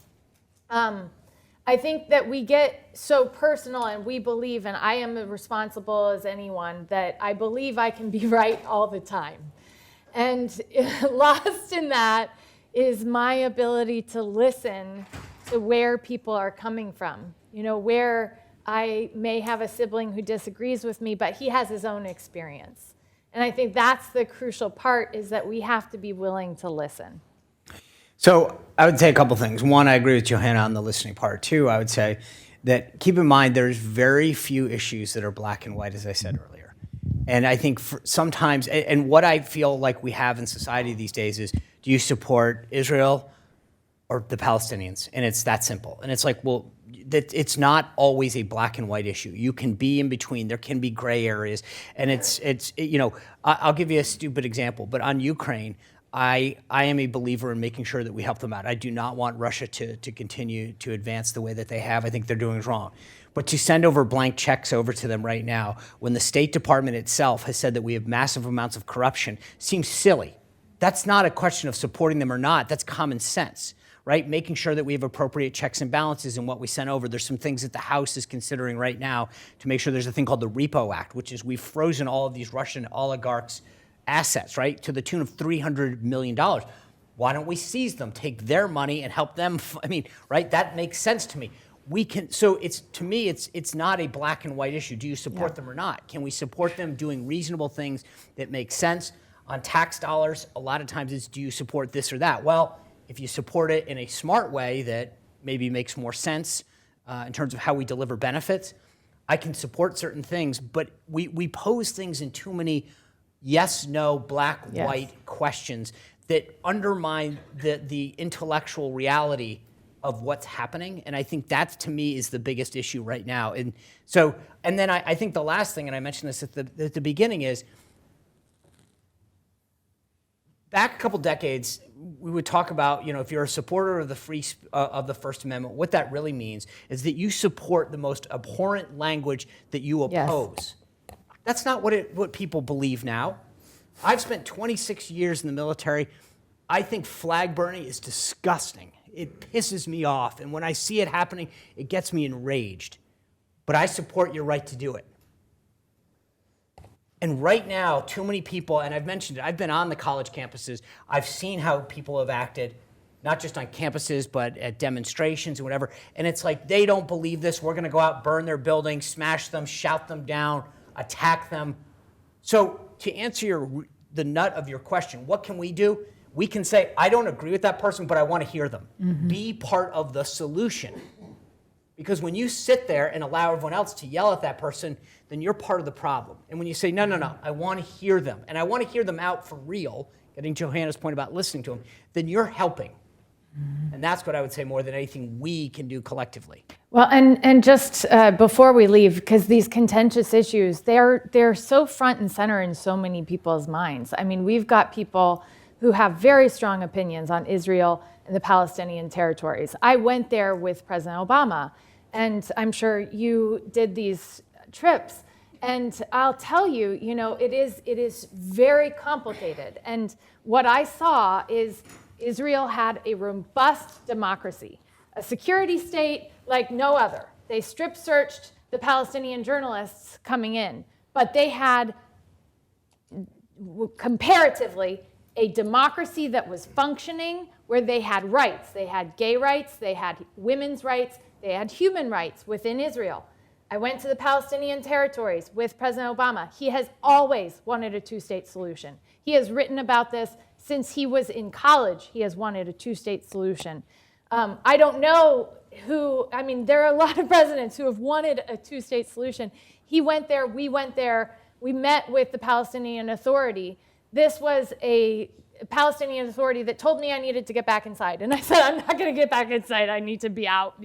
I think that we get so personal, and we believe, and I am as responsible as anyone, that I believe I can be right all the time. And lost in that is my ability to listen to where people are coming from. Where I may have a sibling who disagrees with me, but he has his own experience. And I think that's the crucial part, is that we have to be willing to listen. So I would say a couple things. One, I agree with Johanna on the listening part. Two, I would say that keep in mind there's very few issues that are black and white, as I said earlier. And I think sometimes, and what I feel like we have in society these days is, do you support Israel or the Palestinians? And it's that simple. And it's like, well, it's not always a black and white issue. You can be in between. There can be gray areas. And I'll give you a stupid example, but on Ukraine, I am a believer in making sure that we help them out. I do not want Russia to continue to advance the way that they have. I think they're doing it wrong. But to send over blank checks over to them right now, when the State Department itself has said that we have massive amounts of corruption, seems silly. That's not a question of supporting them or not. That's common sense, right? Making sure that we have appropriate checks and balances in what we send over. There's some things that the House is considering right now to make sure there's a thing called the Repo Act, which is we've frozen all of these Russian oligarchs' assets, right, to the tune of $300 million. Why don't we seize them, take their money and help them? I mean, right? That makes sense to me. We can, so to me, it's not a black and white issue. Do you support them or not? Can we support them doing reasonable things that make sense? On tax dollars, a lot of times it's, do you support this or that? Well, if you support it in a smart way that maybe makes more sense in terms of how we deliver benefits, I can support certain things, but we pose things in too many yes, no, black, white questions that undermine the intellectual reality of what's happening. And I think that, to me, is the biggest issue right now. And so, and then I think the last thing, and I mentioned this at the beginning, is back a couple decades, we would talk about, you know, if you're a supporter of the of the First Amendment, what that really means is that you support the most abhorrent language that you oppose. That's not what people believe now. I've spent 26 years in the military. I think flag burning is disgusting. It pisses me off. And when I see it happening, it gets me enraged. But I support your right to do it. And right now, too many people, and I've mentioned it, I've been on the college campuses. I've seen how people have acted, not just on campuses, but at demonstrations and whatever. And it's like, they don't believe this. We're going to go out, burn their buildings, smash them, shout them down, attack them. So to answer the nut of your question, what can we do? We can say, I don't agree with that person, but I want to hear them. Be part of the solution. Because when you sit there and allow everyone else to yell at that person, then you're part of the problem. And when you say, no, no, no, I want to hear them, and I want to hear them out for real, getting Johanna's point about listening to them, then you're helping. And that's what I would say more than anything we can do collectively. Well, and just before we leave, because these contentious issues, they're so front and center in so many people's minds. I mean, we've got people who have very strong opinions on Israel and the Palestinian territories. I went there with President Obama, and I'm sure you did these trips. And I'll tell you, you know, it is very complicated. And what I saw is Israel had a robust democracy, a security state like no other. They strip searched the Palestinian journalists coming in, but they had, comparatively, a democracy that was functioning, where they had rights. They had gay rights, they had women's rights, they had human rights within Israel. I went to the Palestinian territories with President Obama. He has always wanted a two-state solution. He has written about this since he was in college. He has wanted a two-state solution. I don't know who, I mean, there are a lot of presidents who have wanted a two-state solution. He went there, we met with the Palestinian Authority. This was a Palestinian Authority that told me I needed to get back inside. And I said, I'm not going to get back inside. I need to be out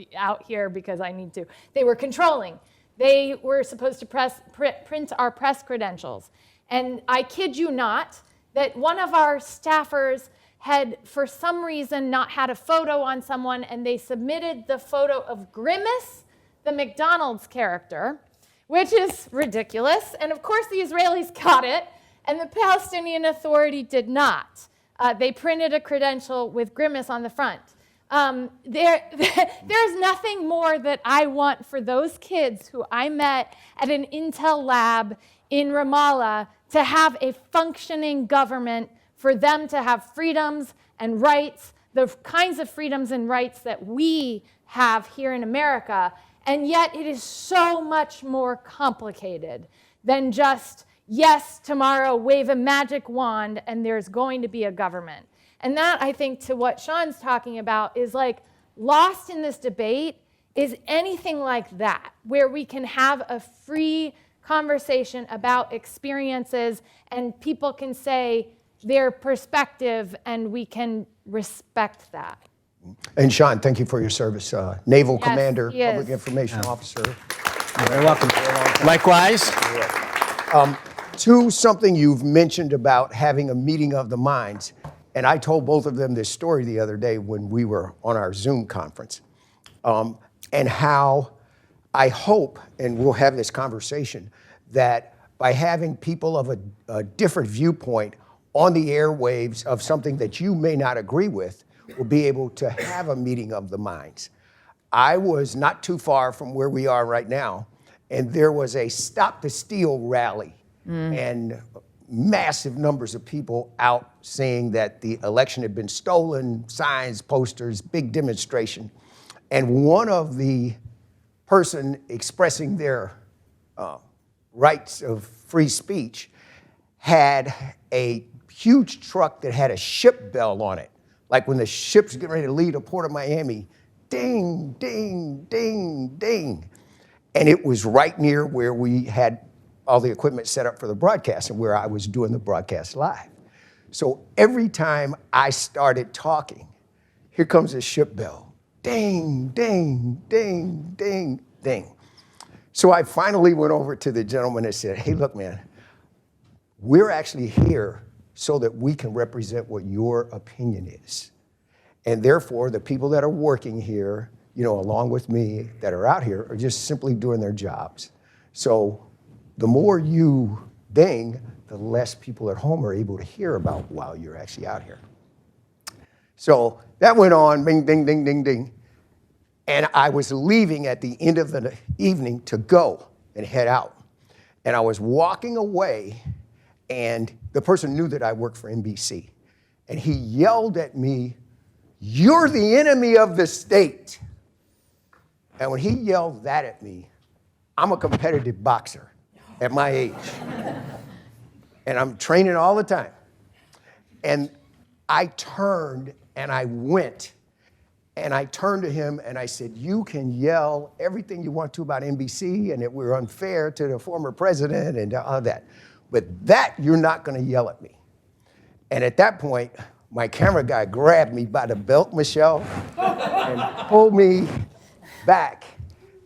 here because I need to. They were controlling. They were supposed to print our press credentials. And I kid you not, that one of our staffers had, for some reason, not had a photo on someone, and they submitted the photo of Grimace, the McDonald's character, which is ridiculous. And of course, the Israelis got it, and the Palestinian Authority did not. They printed a credential with Grimace on the front. There's nothing more that I want for those kids who I met at an Intel lab in Ramallah to have a functioning government, for them to have freedoms and rights, the kinds of freedoms and rights that we have here in America. And yet it is so much more complicated than just, yes, tomorrow wave a magic wand and there's going to be a government. And that, I think, to what Sean's talking about, is like lost in this debate is anything like that, where we can have a free conversation about experiences and people can say their perspective and we can respect that. And Sean, thank you for your service. Naval Commander, he is. Public Information Officer. You're very welcome. Likewise. To something you've mentioned about having a meeting of the minds. And I told both of them this story the other day when we were on our Zoom conference. And how I hope, and we'll have this conversation, that by having people of a different viewpoint on the airwaves of something that you may not agree with, will be able to have a meeting of the minds. I was not too far from where we are right now, and there was a Stop the Steal rally, and massive numbers of people out saying that the election had been stolen, signs, posters, big demonstration. And one of the person expressing their rights of free speech had a huge truck that had a ship bell on it. Like when the ship's getting ready to leave the port of Miami, ding, ding, ding, ding. And it was right near where we had all the equipment set up for the broadcast and where I was doing the broadcast live. So every time I started talking, here comes a ship bell. Ding, ding, ding, ding, ding. So I finally went over to the gentleman and said, hey, look, man, we're actually here so that we can represent what your opinion is. And therefore, the people that are working here, along with me, that are out here, are just simply doing their jobs. So the more you ding, the less people at home are able to hear about while you're actually out here. So that went on, bing, ding, ding, ding, ding. And I was leaving at the end of the evening to go and head out. And I was walking away, and the person knew that I worked for NBC. And he yelled at me, "You're the enemy of the state." And when he yelled that at me, I'm a competitive boxer at my age. And I'm training all the time. And I turned and I went. And I turned to him and I said, you can yell everything you want to about NBC and that we're unfair to the former president and all that. But that you're not going to yell at me. And at that point, my camera guy grabbed me by the belt, Michelle, and pulled me back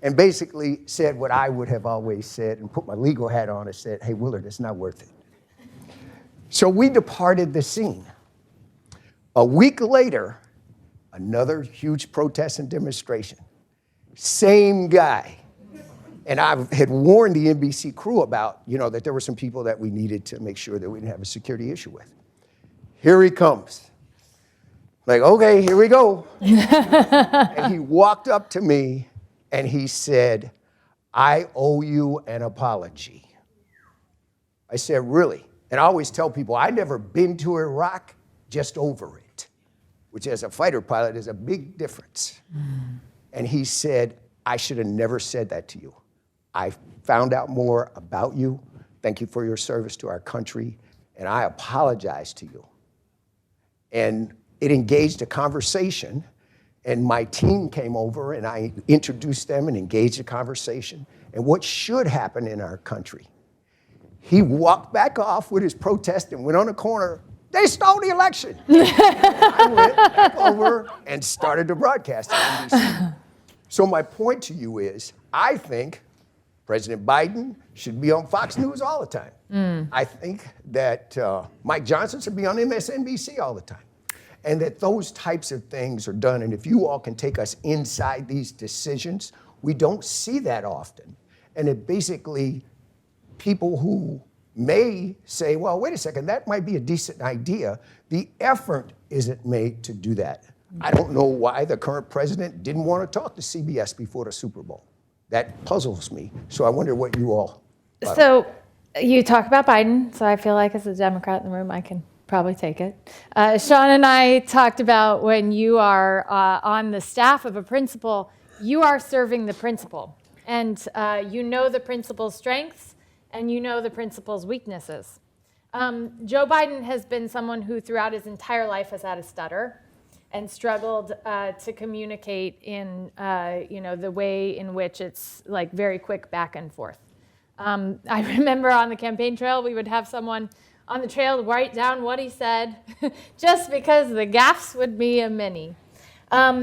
and basically said what I would have always said and put my legal hat on and said, hey, Willard, it's not worth it. So we departed the scene. A week later, another huge protest and demonstration. Same guy. And I had warned the NBC crew about, that there were some people that we needed to make sure that we didn't have a security issue with. Here he comes. Like, okay, here we go. And he walked up to me and he said, I owe you an apology. I said, really? And I always tell people, I've never been to Iraq, just over it, which as a fighter pilot is a big difference. And he said, I should have never said that to you. I found out more about you. Thank you for your service to our country. And I apologize to you. And it engaged a conversation. And my team came over and I introduced them and engaged a conversation. And what should happen in our country? He walked back off with his protest and went on a corner. They stole the election. I went back over and started the broadcast at NBC. So my point to you is, I think President Biden should be on Fox News all the time. I think that Mike Johnson should be on MSNBC all the time. And that those types of things are done. And if you all can take us inside these decisions, we don't see that often. And it basically, people who may say, well, wait a second, that might be a decent idea. The effort isn't made to do that. I don't know why the current president didn't want to talk to CBS before the Super Bowl. That puzzles me. So I wonder what you all thought. So you talk about Biden, so I feel like as a Democrat in the room, I can probably take it. Sean and I talked about when you are on the staff of a principal, you are serving the principal. And you know the principal's strengths and you know the principal's weaknesses. Joe Biden has been someone who throughout his entire life has had a stutter and struggled to communicate in the way in which it's like very quick back and forth. I remember on the campaign trail, we would have someone on the trail to write down what he said, just because the gaffes would be a many.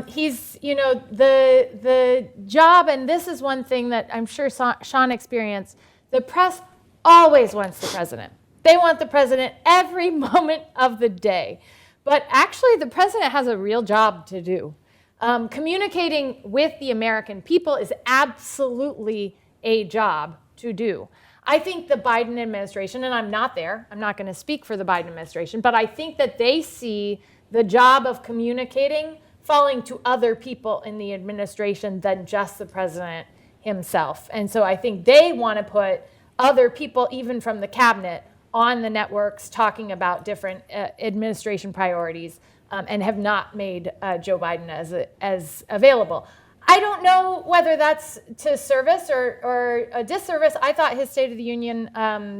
He's, the job, and this is one thing that I'm sure Sean experienced, the press always wants the president. They want the president every moment of the day. But actually, the president has a real job to do. Communicating with the American people is absolutely a job to do. I think the Biden administration, and I'm not there, I'm not going to speak for the Biden administration, but I think that they see the job of communicating falling to other people in the administration than just the president himself. And so I think they want to put other people, even from the cabinet, on the networks talking about different administration priorities, and have not made Joe Biden as available. I don't know whether that's to service or a disservice. I thought his State of the Union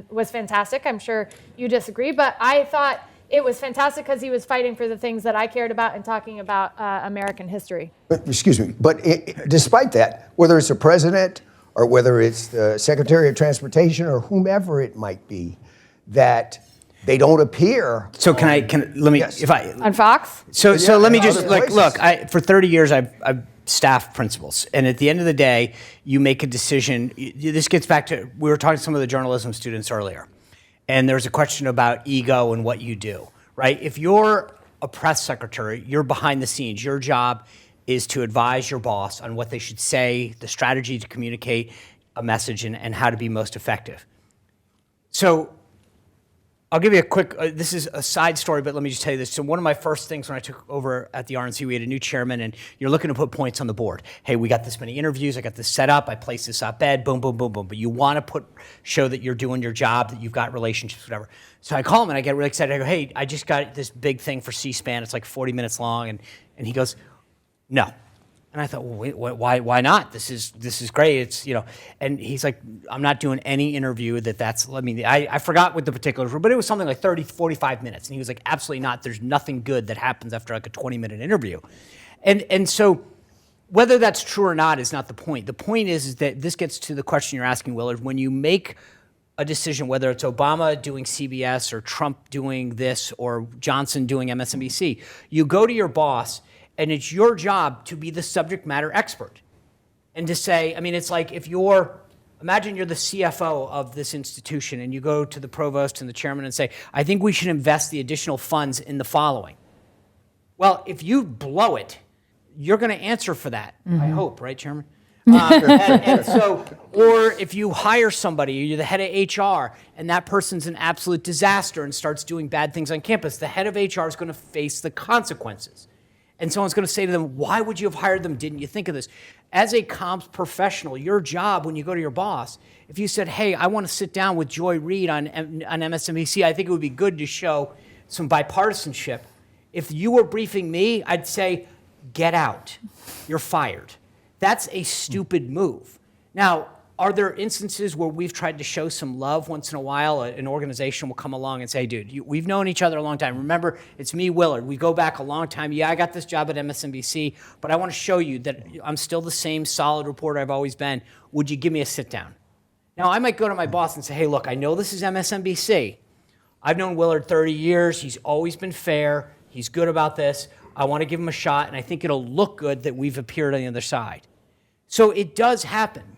was fantastic. I'm sure you disagree, but I thought it was fantastic because he was fighting for the things that I cared about and talking about American history. Excuse me, but despite that, whether it's the president or whether it's the Secretary of Transportation or whomever it might be, that they don't appear. So let me, Yes. if I, On Fox? so Yeah, let me in just, other like, places. look, for 30 years, I've staffed principals. And at the end of the day, you make a decision. This gets back to, we were talking to some of the journalism students earlier. And there's a question about ego and what you do, right? If you're a press secretary, you're behind the scenes. Your job is to advise your boss on what they should say, the strategy to communicate a message, and how to be most effective. So I'll give you a quick, this is a side story, but let me just tell you this. So one of my first things when I took over at the RNC, we had a new chairman, and you're looking to put points on the board. Hey, we got this many interviews, I got this set up, I placed this op-ed, boom, boom, boom, boom. But you want to show that you're doing your job, that you've got relationships, whatever. So I call him and I get really excited. I go, hey, I just got this big thing for C-SPAN. It's like 40 minutes long. And he goes, no. And I thought, well, wait, why not? This is great. It's, and he's like, I'm not doing any interview I forgot what the particulars were, but it was something like 30, 45 minutes. And he was like, absolutely not. There's nothing good that happens after like a 20-minute interview. And so whether that's true or not is not the point. The point is that this gets to the question you're asking, Willard. When you make a decision, whether it's Obama doing CBS or Trump doing this or Johnson doing MSNBC, you go to your boss and it's your job to be the subject matter expert. And to say, it's like imagine you're the CFO of this institution and you go to the provost and the chairman and say, I think we should invest the additional funds in the following. Well, if you blow it, you're going to answer for that, I hope, right, Chairman? And so, or if you hire somebody, you're the head of HR, and that person's an absolute disaster and starts doing bad things on campus, the head of HR is going to face the consequences. And someone's going to say to them, why would you have hired them? Didn't you think of this? As a comms professional, your job when you go to your boss, if you said, hey, I want to sit down with Joy Reid on MSNBC, I think it would be good to show some bipartisanship. If you were briefing me, I'd say, get out. You're fired. That's a stupid move. Now, are there instances where we've tried to show some love once in a while? An organization will come along and say, dude, we've known each other a long time. Remember, it's me, Willard. We go back a long time. Yeah, I got this job at MSNBC, but I want to show you that I'm still the same solid reporter I've always been. Would you give me a sit down? Now, I might go to my boss and say, hey, look, I know this is MSNBC. I've known Willard 30 years. He's always been fair. He's good about this. I want to give him a shot, and I think it'll look good that we've appeared on the other side. So it does happen.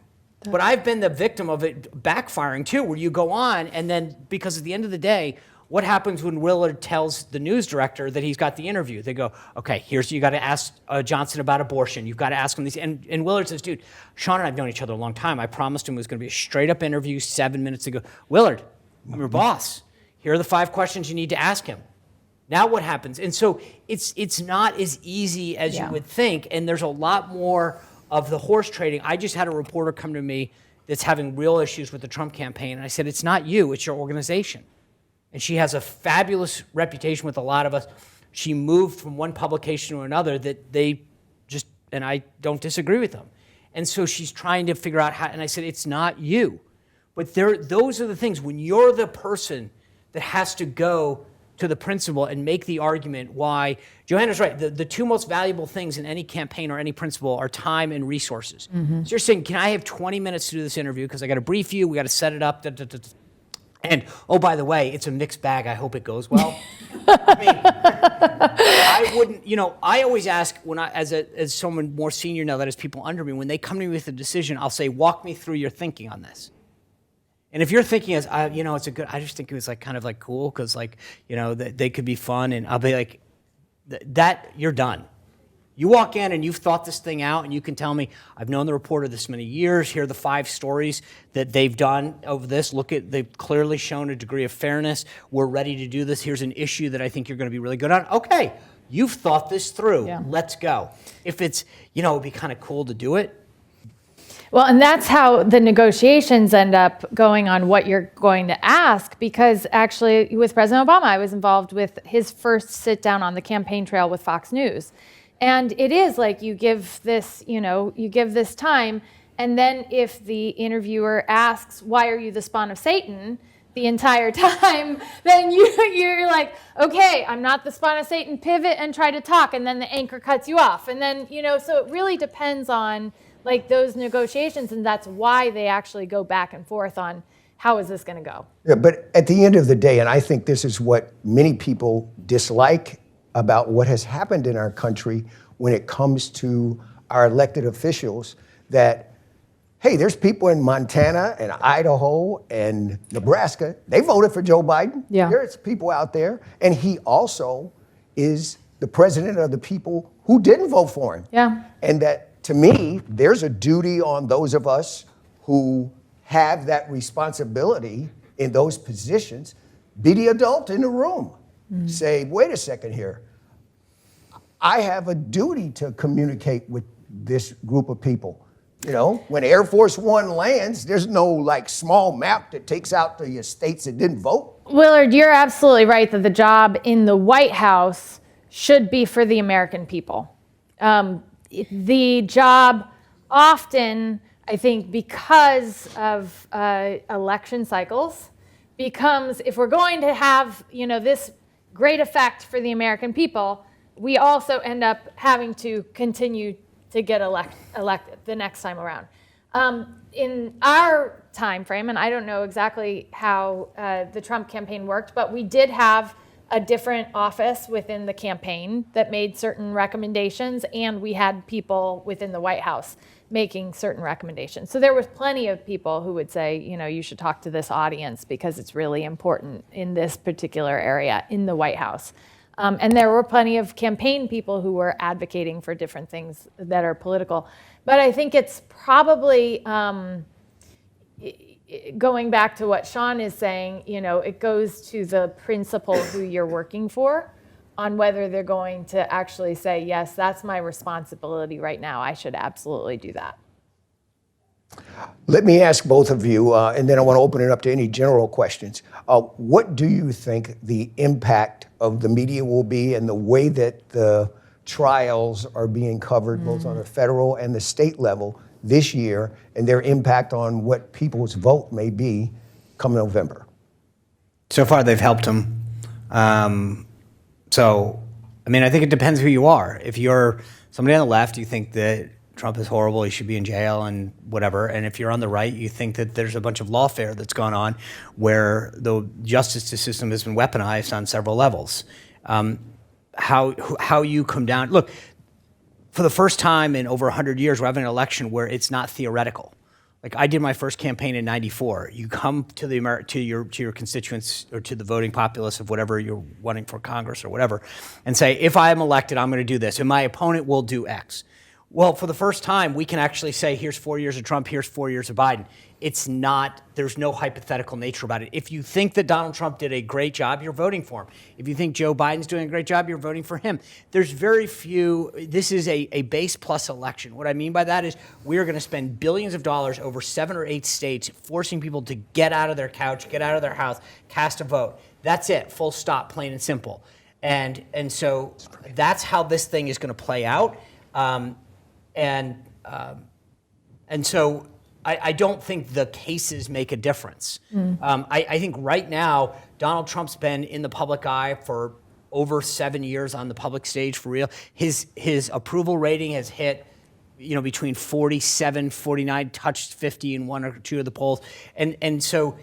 But I've been the victim of it backfiring too, where you go on and then, because at the end of the day, what happens when Willard tells the news director that he's got the interview? They go, okay, you got to ask Johnson about abortion. You've got to ask him these. And Willard says, dude, Sean and I have known each other a long time. I promised him it was going to be a straight up interview 7 minutes ago. Willard, I'm your boss. Here are the 5 questions you need to ask him. Now what happens? And so it's not as easy as you would think. And there's a lot more of the horse trading. I just had a reporter come to me that's having real issues with the Trump campaign. And I said, it's not you, it's your organization. And she has a fabulous reputation with a lot of us. She moved from one publication to another that they just, and I don't disagree with them. And so she's trying to figure out how, and I said, it's not you. But those are the things, when you're the person that has to go to the principal and make the argument why, Johanna's right, the 2 most valuable things in any campaign or any principal are time and resources. So you're saying, can I have 20 minutes to do this interview because I got to brief you, we got to set it up, and oh, by the way, it's a mixed bag, I hope it goes well. I wouldn't, I always ask when as someone more senior now, that is people under me, when they come to me with a decision, I'll say, walk me through your thinking on this. And if your thinking is, it's a good, I just think it was like kind of like cool because they could be fun, and I'll be like, that you're done. You walk in and you've thought this thing out, and you can tell me, I've known the reporter this many years. Here are the 5 stories that they've done over this. They've clearly shown a degree of fairness. We're ready to do this. Here's an issue that I think you're going to be really good on. Okay, You've thought this through. Yeah. Let's go. If it's, it'd be kind of cool to do it. Well, and that's how the negotiations end up going on what you're going to ask, because actually with President Obama, I was involved with his first sit down on the campaign trail with Fox News. And it is like you give this, you give this time, and then if the interviewer asks, why are you the spawn of Satan, the entire time, then you're like, okay, I'm not the spawn of Satan, pivot and try to talk, and then the anchor cuts you off. And then, so it really depends on like those negotiations, and that's why they actually go back and forth on how is this going to go. Yeah, but at the end of the day, and I think this is what many people dislike about what has happened in our country when it comes to our elected officials, that, hey, there's people in Montana and Idaho and Nebraska, they voted for Joe Biden. Yeah. There's people out there, and he also is the president of the people who didn't vote for him. Yeah. And that, to me, there's a duty on those of us who have that responsibility in those positions, be the adult in the room. Say, wait a second here. I have a duty to communicate with this group of people. When Air Force One lands, there's no like small map that takes out the states that didn't vote. Willard, you're absolutely right that the job in the White House should be for the American people. The job often, I think, because of election cycles, becomes, if we're going to have this great effect for the American people, we also end up having to continue to get elected the next time around. In our time frame, and I don't know exactly how the Trump campaign worked, but we did have a different office within the campaign that made certain recommendations, and we had people within the White House making certain recommendations. So there was plenty of people who would say, you should talk to this audience because it's really important in this particular area in the White House. And there were plenty of campaign people who were advocating for different things that are political. But I think it's probably, going back to what Sean is saying, it goes to the principal who you're working for on whether they're going to actually say, yes, that's my responsibility right now. I should absolutely do that. Let me ask both of you, and then I want to open it up to any general questions. What do you think the impact of the media will be and the way that the trials are being covered both on the federal and the state level this year, and their impact on what people's vote may be come November? So far, they've helped him. I think it depends who you are. If you're somebody on the left, you think that Trump is horrible, he should be in jail and whatever. And if you're on the right, you think that there's a bunch of lawfare that's gone on where the justice system has been weaponized on several levels. How you come down, look, for the first time in over 100 years, we're having an election where it's not theoretical. Like I did my first campaign in '94. You come to your constituents or to the voting populace of whatever you're running for Congress or whatever, and say, if I am elected, I'm going to do this, and my opponent will do X. Well, for the first time, we can actually say, here's 4 years of Trump, here's 4 years of Biden. It's not, there's no hypothetical nature about it. If you think that Donald Trump did a great job, you're voting for him. If you think Joe Biden's doing a great job, you're voting for him. There's very few, this is a base plus election. What I mean by that is we're going to spend billions of dollars over 7 or 8 states forcing people to get out of their couch, get out of their house, cast a vote. That's it, full stop, plain and simple. And so that's how this thing is going to play out. And so I don't think the cases make a difference. I think right now, Donald Trump's been in the public eye for over 7 years on the public stage for real. His approval rating has hit, between 47, 49, touched 50 in 1 or 2 of the polls. And so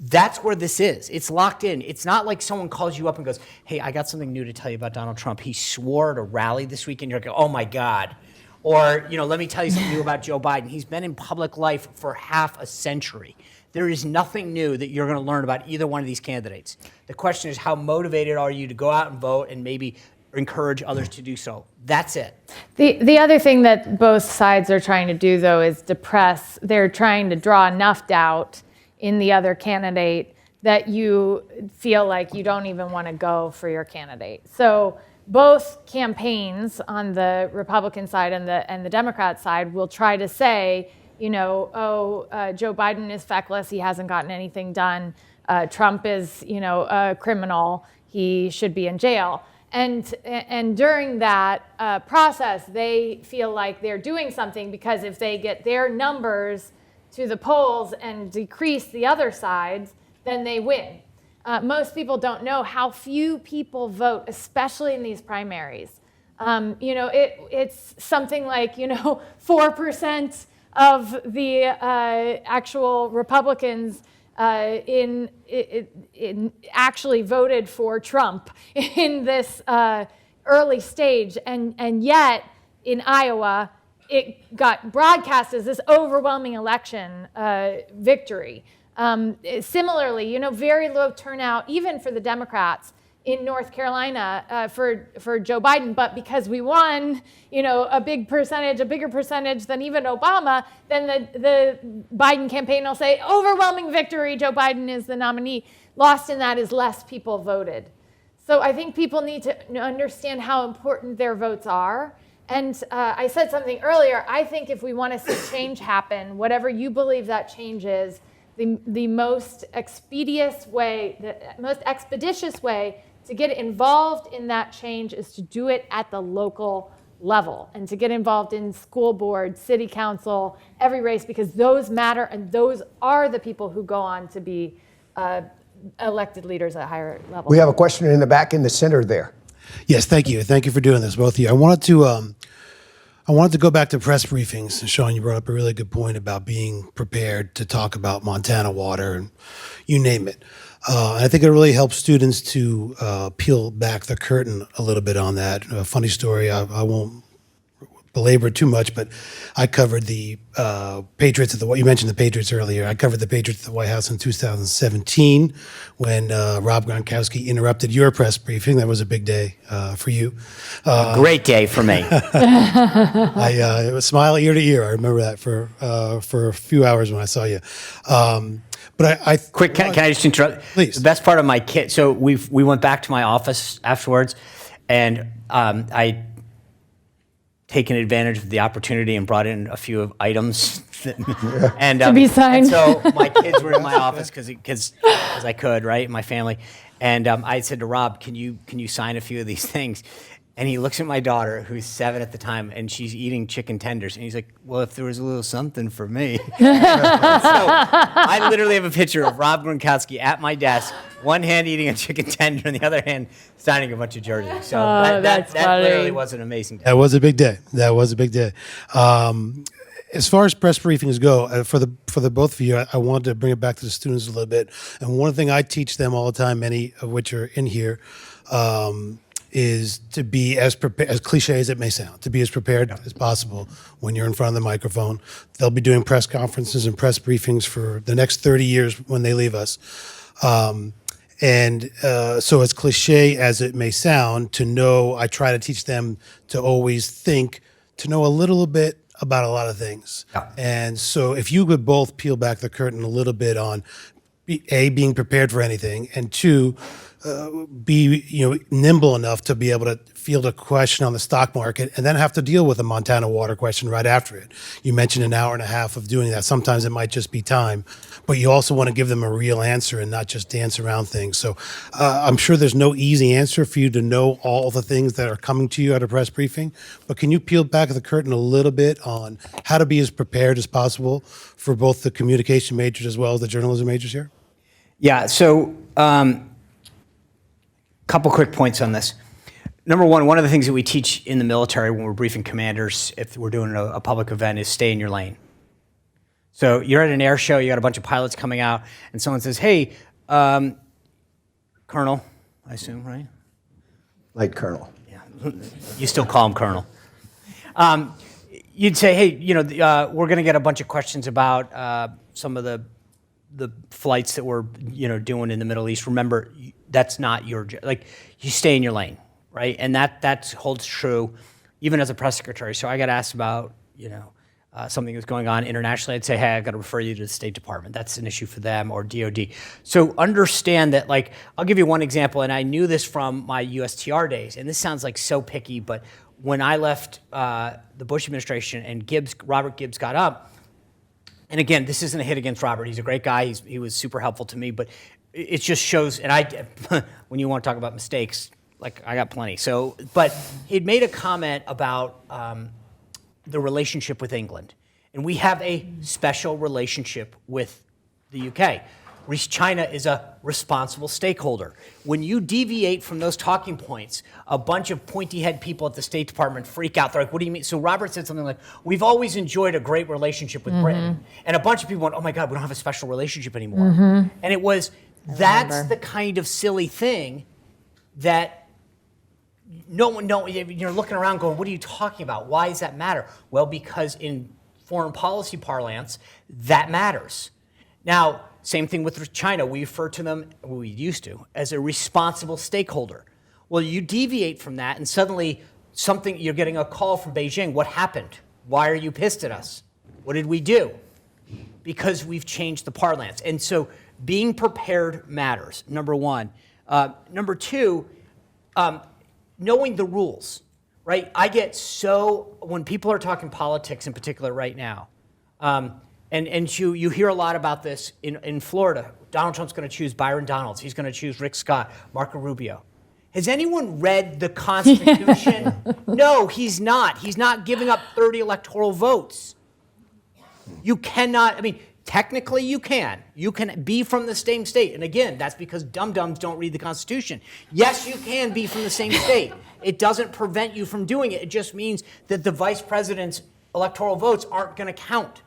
that's where this is. It's locked in. It's not like someone calls you up and goes, hey, I got something new to tell you about Donald Trump. He swore at a rally this weekend. You're like, oh my God. Or, let me tell you something new about Joe Biden. He's been in public life for half a century. There is nothing new that you're going to learn about either one of these candidates. The question is, how motivated are you to go out and vote and maybe encourage others to do so? That's it. The other thing that both sides are trying to do, though, is they're trying to draw enough doubt in the other candidate that you feel like you don't even want to go for your candidate. So both campaigns on the Republican side and the Democrat side will try to say, Joe Biden is feckless, he hasn't gotten anything done. Trump is, a criminal, he should be in jail. And during that process, they feel like they're doing something, because if they get their numbers to the polls and decrease the other side's, then they win. Most people don't know how few people vote, especially in these primaries. It's something like 4% of the actual Republicans in actually voted for Trump in this early stage, and yet in Iowa it got broadcast as this overwhelming election victory. Similarly, very low turnout even for the Democrats in North Carolina for Joe Biden, but because we won, a bigger percentage than even Obama, then the Biden campaign will say, overwhelming victory, Joe Biden is the nominee. Lost in that is less people voted. So I think people need to understand how important their votes are. And I said something earlier, I think if we want to see change happen, whatever you believe that change is, the most expeditious way to get involved in that change is to do it at the local level, and to get involved in school board, city council, every race, because those matter, and those are the people who go on to be elected leaders at higher levels. We have a question in the back in the center there. Yes, thank you. Thank you for doing this, both of you. I wanted to go back to press briefings. Sean, you brought up a really good point about being prepared to talk about Montana water and you name it. I think it really helps students to peel back the curtain a little bit on that. A funny story, I won't belabor it too much, but I covered the Patriots at you mentioned the Patriots earlier. I covered the Patriots at the White House in 2017 when Rob Gronkowski interrupted your press briefing. That was a big day for you. Great day for me. It was smile ear to ear. I remember that for a few hours when I saw you. But Quick, can I just interrupt? Please. The best part of my kit. So we went back to my office afterwards, and I taken advantage of the opportunity and brought in a few items and To be signed. And so my kids were in my office because I could, right? My family, and I said to Rob, "Can you sign a few of these things?" And he looks at my daughter, who's 7 at the time, and she's eating chicken tenders. And he's like, well, if there was a little something for me. So I literally have a picture of Rob Gronkowski at my desk, one hand eating a chicken tender and the other hand signing a bunch of jerseys. So that literally was an amazing day. That was a big day. As far as press briefings go, for the both of you, I wanted to bring it back to the students a little bit. And one thing I teach them all the time, many of which are in here, is to be as cliche as it may sound, to be as prepared as possible when you're in front of the microphone. They'll be doing press conferences and press briefings for the next 30 years when they leave us. So as cliche as it may sound, I try to teach them to always think, to know a little bit about a lot of things. Yeah. And so if you could both peel back the curtain a little bit on being prepared for anything, and 2, be nimble enough to be able to field a question on the stock market and then have to deal with a Montana water question right after it. You mentioned an hour and a half of doing that. Sometimes it might just be time, but you also want to give them a real answer and not just dance around things. So I'm sure there's no easy answer for you to know all the things that are coming to you at a press briefing, but can you peel back the curtain a little bit on how to be as prepared as possible for both the communication majors as well as the journalism majors here? Yeah, so couple quick points on this. Number one of the things that we teach in the military when we're briefing commanders, if we're doing a public event, is stay in your lane. So you're at an air show, you got a bunch of pilots coming out, and someone says, hey, Colonel, I assume, right? Light Colonel. Yeah, you still call him Colonel. You'd say, hey, we're going to get a bunch of questions about some of the flights that we're doing in the Middle East. Remember, that's not your job. Like, you stay in your lane, right? And that holds true even as a press secretary. So I got asked about something was going on internationally, I'd say, hey, I've got to refer you to the State Department. That's an issue for them, or DOD. So understand that, like, I'll give you one example, and I knew this from my USTR days, and this sounds like so picky, but when I left the Bush administration and Robert Gibbs got up, and again, this isn't a hit against Robert. He's a great guy. He was super helpful to me, but it just shows, and when you want to talk about mistakes, like, I got plenty. So, but he'd made a comment about the relationship with England. And we have a special relationship with the UK. China is a responsible stakeholder. When you deviate from those talking points, a bunch of pointy-head people at the State Department freak out. They're like, what do you mean? So Robert said something like, we've always enjoyed a great relationship with Britain. And a bunch of people went, oh my God, we don't have a special relationship anymore. And it was, that's the kind of silly thing that you're looking around going, what are you talking about? Why does that matter? Well, because in foreign policy parlance, that matters. Now, same thing with China. We refer to them, we used to, as a responsible stakeholder. Well, you deviate from that, and suddenly you're getting a call from Beijing. What happened? Why are you pissed at us? What did we do? Because we've changed the parlance. And so being prepared matters, number one. Number two, knowing the rules, right? I get when people are talking politics in particular right now, and you hear a lot about this in Florida. Donald Trump's going to choose Byron Donalds. He's going to choose Rick Scott, Marco Rubio. Has anyone read the Constitution? No, he's not. He's not giving up 30 electoral votes. You cannot, technically you can. You can be from the same state. And again, that's because dum-dums don't read the Constitution. Yes, you can be from the same state. It doesn't prevent you from doing it. It just means that the vice president's electoral votes aren't going to count.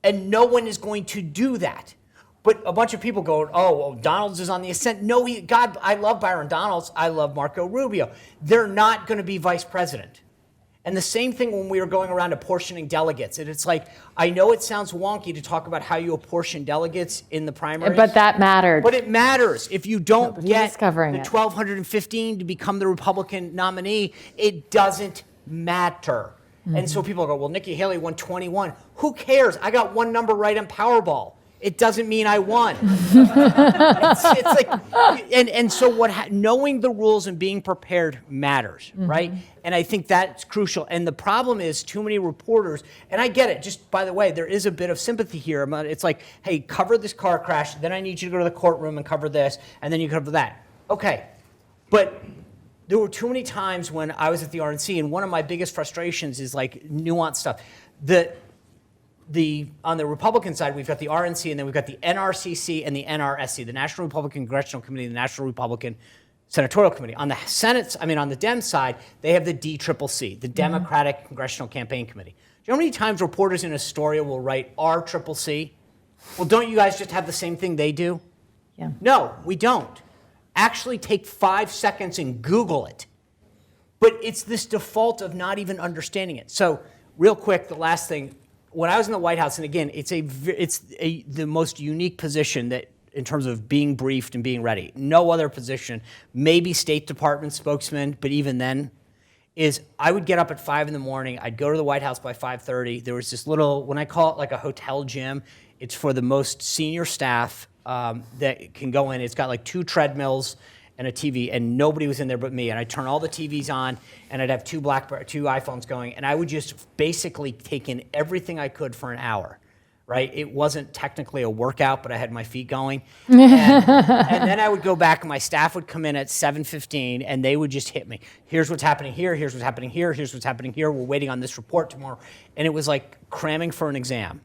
And no one is going to do that. But a bunch of people go, oh, well, Donalds is on the ascent. No, God, I love Byron Donalds. I love Marco Rubio. They're not going to be vice president. And the same thing when we were going around apportioning delegates. And it's like, I know it sounds wonky to talk about how you apportion delegates in the primaries. But that mattered. But it matters. If you don't get the covering it. 1,215 to become the Republican nominee, it doesn't matter. And so people go, well, Nikki Haley won 21. Who cares? I got one number right on Powerball. It doesn't mean I won. it's like, and so knowing the rules and being prepared matters, right? And I think that's crucial. And the problem is too many reporters, and I get it, just by the way, there is a bit of sympathy here. It's like, hey, cover this car crash, then I need you to go to the courtroom and cover this, and then you cover that. Okay, but there were too many times when I was at the RNC, and one of my biggest frustrations is like nuanced stuff. On the Republican side, we've got the RNC, and then we've got the NRCC and the NRSC, the National Republican Congressional Committee, and the National Republican Senatorial Committee. On the Dem side, they have the DCCC, the Democratic Congressional Campaign Committee. Do you know how many times reporters in Astoria will write RCCC? Well, don't you guys just have the same thing they do? Yeah. No, we don't. Actually take 5 seconds and Google it. But it's this default of not even understanding it. So real quick, the last thing, when I was in the White House, and again, it's the most unique position that in terms of being briefed and being ready. No other position, maybe State Department spokesman, but even then, is I would get up at 5 in the morning. I'd go to the White House by 5:30. There was this little, when I call it like a hotel gym, it's for the most senior staff that can go in. It's got like 2 treadmills and a TV, and nobody was in there but me. And I'd turn all the TVs on, and I'd have 2 iPhones going, and I would just basically take in everything I could for an hour, right? It wasn't technically a workout, but I had my feet going. And then I would go back, and my staff would come in at 7:15, and they would just hit me. Here's what's happening here, here's what's happening here, here's what's happening here. We're waiting on this report tomorrow. And it was like cramming for an exam.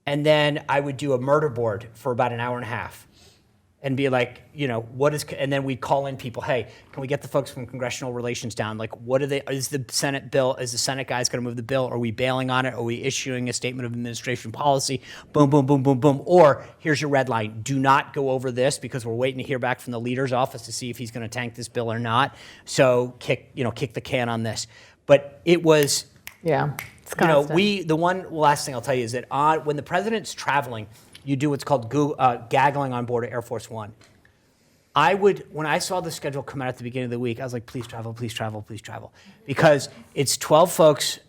And then I would do a murder board for about an hour and a half. And be like, and then we'd call in people, hey, can we get the folks from Congressional Relations down? Like, is the Senate guys going to move the bill? Are we bailing on it? Are we issuing a statement of administration policy? Boom, boom, boom, boom, boom. Or here's your red line. Do not go over this because we're waiting to hear back from the leader's office to see if he's going to tank this bill or not. So kick the can on this. But it was, it's constant. the one last thing I'll tell you is that when the president's traveling, you do what's called gaggling on board of Air Force One. When I saw the schedule come out at the beginning of the week, I was like, please travel, please travel, please travel. Because it's 12 folks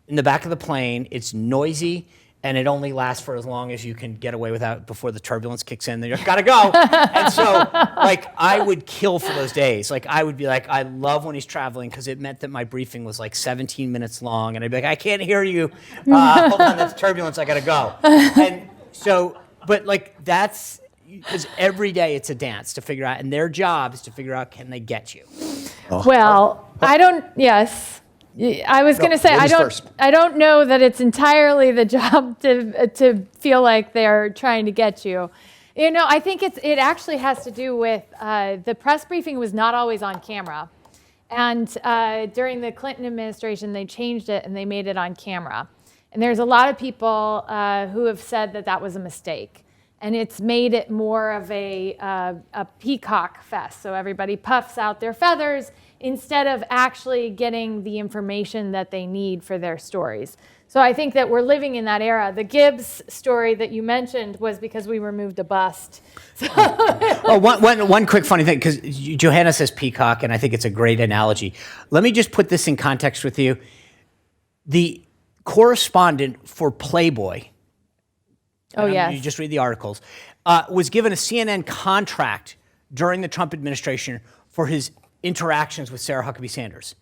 in the back of the plane. It's noisy, and it only lasts for as long as you can get away without before the turbulence kicks in. Then you gotta go. And so, like, I would kill for those days. Like, I would be like, I love when he's traveling because it meant that my briefing was like 17 minutes long, and I'd be like, I can't hear you. Hold on, that's turbulence. I gotta go. And so, but like that's. Because every day it's a dance to figure out, and their job is to figure out, can they get you? Well, I don't. Yes, I was going to say ladies first. I don't know that it's entirely the job to feel like they're trying to get you. You know, I think it actually has to do with the press briefing was not always on camera, and during the Clinton administration they changed it and they made it on camera, and there's a lot of people who have said that that was a mistake. And it's made it more of a peacock fest. So everybody puffs out their feathers instead of actually getting the information that they need for their stories. So I think that we're living in that era. The Gibbs story that you mentioned was because we removed a bust. Well, one quick funny thing, because Johanna says peacock, and I think it's a great analogy. Let me just put this in context with you. The correspondent for Playboy, Oh, yes. you just read the articles, was given a CNN contract during the Trump administration for his interactions with Sarah Huckabee Sanders.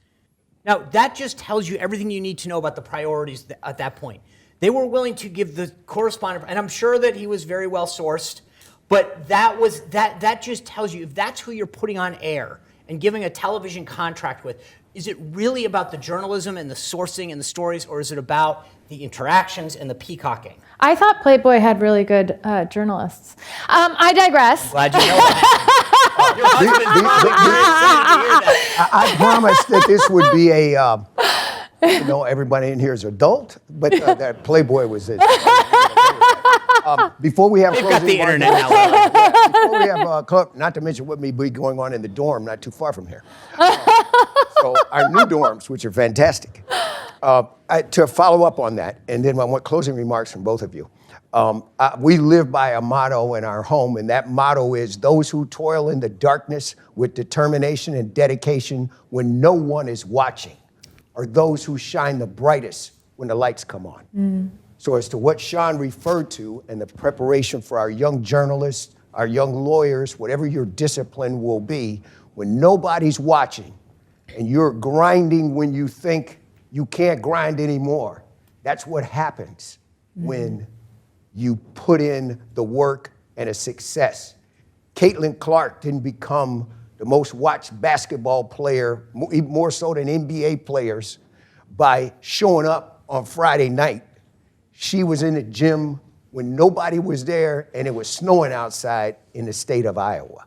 Now, that just tells you everything you need to know about the priorities at that point. They were willing to give the correspondent, and I'm sure that he was very well sourced, but that just tells you if that's who you're putting on air and giving a television contract with, is it really about the journalism and the sourcing and the stories, or is it about the interactions and the peacocking? I thought Playboy had really good journalists. I digress. Glad you know that. Your husband's probably very excited to hear that. I promised that this would be a, everybody in here is adult, but that Playboy was it. Before we have They've closing got the remarks- internet now. Before we have, not to mention what may be going on in the dorm, not too far from here. So our new dorms, which are fantastic. To follow up on that, and then I want closing remarks from both of you. We live by a motto in our home, and that motto is those who toil in the darkness with determination and dedication when no one is watching are those who shine the brightest when the lights come on. So as to what Sean referred to and the preparation for our young journalists, our young lawyers, whatever your discipline will be, when nobody's watching and you're grinding when you think you can't grind anymore, that's what happens when you put in the work and a success. Caitlin Clark didn't become the most watched basketball player, even more so than NBA players, by showing up on Friday night. She was in the gym when nobody was there and it was snowing outside in the state of Iowa.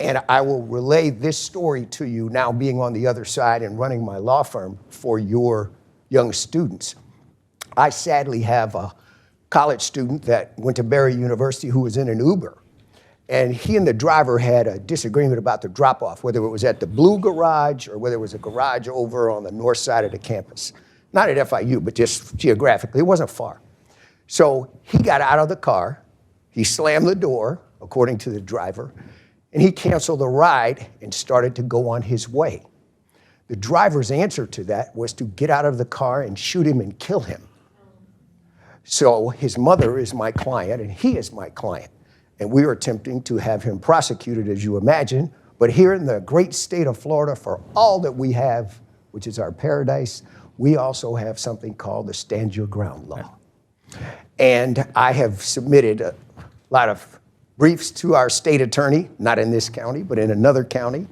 And I will relay this story to you now being on the other side and running my law firm for your young students. I sadly have a college student that went to Barry University who was in an Uber. And he and the driver had a disagreement about the drop-off, whether it was at the Blue Garage or whether it was a garage over on the north side of the campus. Not at FIU, but just geographically. It wasn't far. So he got out of the car, he slammed the door, according to the driver, and he canceled the ride and started to go on his way. The driver's answer to that was to get out of the car and shoot him and kill him. So his mother is my client and he is my client. And we are attempting to have him prosecuted, as you imagine. But here in the great state of Florida, for all that we have, which is our paradise, we also have something called the Stand Your Ground law. And I have submitted a lot of briefs to our state attorney, not in this county, but in another county,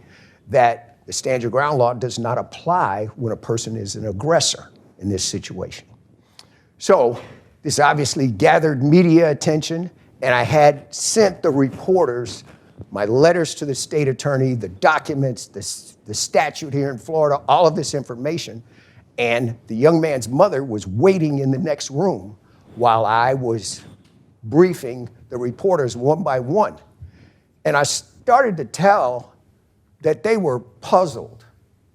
that the Stand Your Ground law does not apply when a person is an aggressor in this situation. So this obviously gathered media attention, and I had sent the reporters my letters to the state attorney, the documents, the statute here in Florida, all of this information, and the young man's mother was waiting in the next room while I was briefing the reporters one by one. And I started to tell that they were puzzled,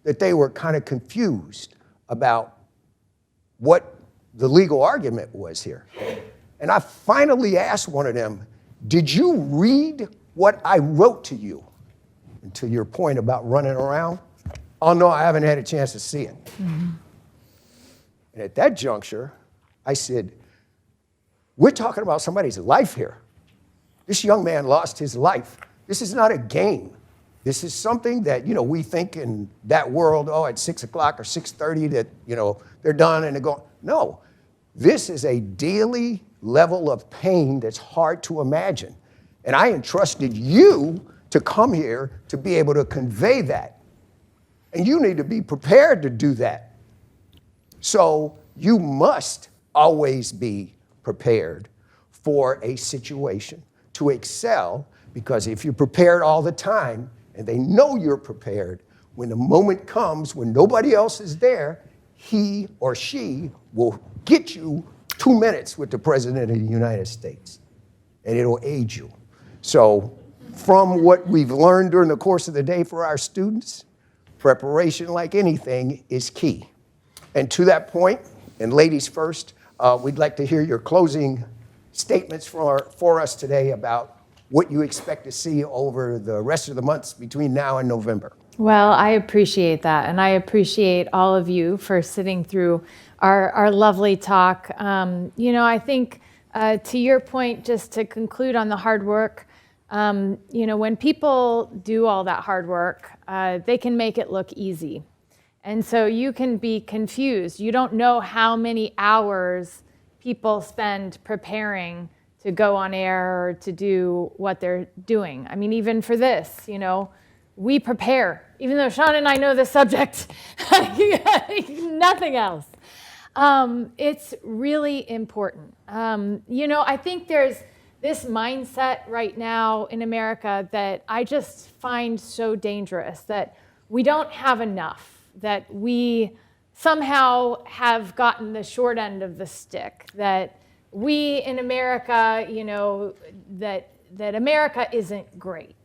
that they were kind of confused about what the legal argument was here. And I finally asked one of them, did you read what I wrote to you? And to your point about running around, oh no, I haven't had a chance to see it. Mm-hmm. And at that juncture, I said, we're talking about somebody's life here. This young man lost his life. This is not a game. This is something that, we think in that world, at 6 o'clock or 6:30 that, they're done and they're going. No, this is a daily level of pain that's hard to imagine. And I entrusted you to come here to be able to convey that. And you need to be prepared to do that. So you must always be prepared for a situation to excel, because if you're prepared all the time and they know you're prepared, when the moment comes when nobody else is there, he or she will get you 2 minutes with the President of the United States, and it'll aid you. So from what we've learned during the course of the day for our students, preparation, like anything, is key. And to that point, and ladies first, we'd like to hear your closing statements for us today about what you expect to see over the rest of the months between now and November. Well, I appreciate that, and I appreciate all of you for sitting through our lovely talk. I think to your point, just to conclude on the hard work, when people do all that hard work, they can make it look easy. And so you can be confused. You don't know how many hours people spend preparing to go on air or to do what they're doing. I mean, even for this, we prepare. Even though Sean and I know the subject, nothing else. It's really important. I think there's this mindset right now in America that I just find so dangerous, that we don't have enough, that we somehow have gotten the short end of the stick, that we in America, that America isn't great.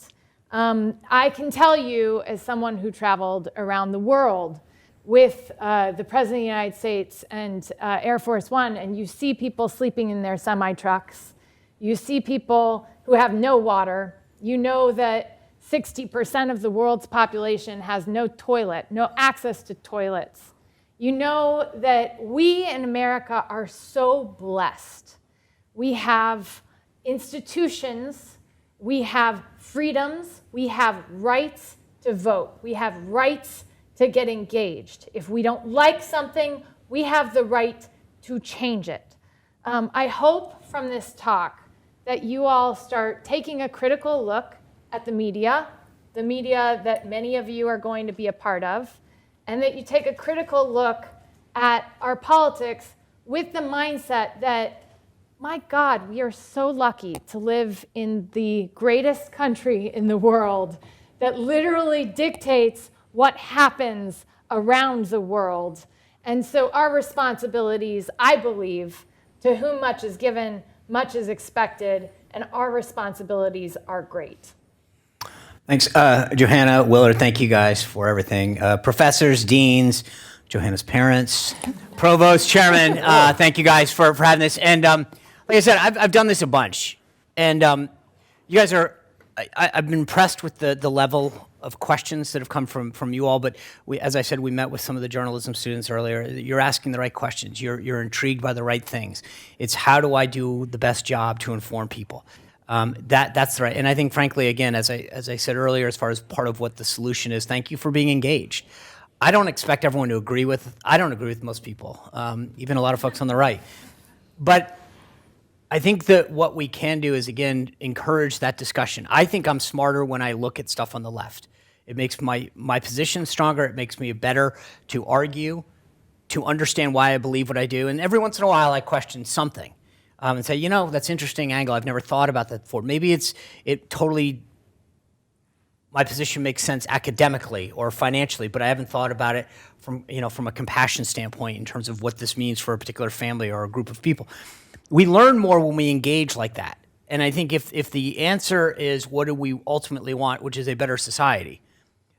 I can tell you, as someone who traveled around the world with the President of the United States and Air Force One, and you see people sleeping in their semi-trucks, you see people who have no water, you know that 60% of the world's population has no toilet, no access to toilets. You know that we in America are so blessed. We have institutions, we have freedoms, we have rights to vote, we have rights to get engaged. If we don't like something, we have the right to change it. I hope from this talk that you all start taking a critical look at the media that many of you are going to be a part of, and that you take a critical look at our politics with the mindset that, my God, we are so lucky to live in the greatest country in the world that literally dictates what happens around the world. And so our responsibilities, I believe, to whom much is given, much is expected, and our responsibilities are great. Thanks, Johanna, Willard, thank you guys for everything. Professors, deans, Johanna's parents, provost, chairman, thank you guys for having this. And like I said, I've done this a bunch. And you guys are, I've been impressed with the level of questions that have come from you all. But as I said, we met with some of the journalism students earlier. You're asking the right questions. You're intrigued by the right things. It's how do I do the best job to inform people? That's right. And I think, frankly, again, as I said earlier, as far as part of what the solution is, thank you for being engaged. I don't expect everyone to agree with. I don't agree with most people, even a lot of folks on the right. But I think that what we can do is, again, encourage that discussion. I think I'm smarter when I look at stuff on the left. It makes my position stronger. It makes me better to argue, to understand why I believe what I do. And every once in a while, I question something. And say, that's an interesting angle. I've never thought about that before. Maybe my position makes sense academically or financially, but I haven't thought about it from a compassion standpoint in terms of what this means for a particular family or a group of people. We learn more when we engage like that. And I think if the answer is what do we ultimately want, which is a better society,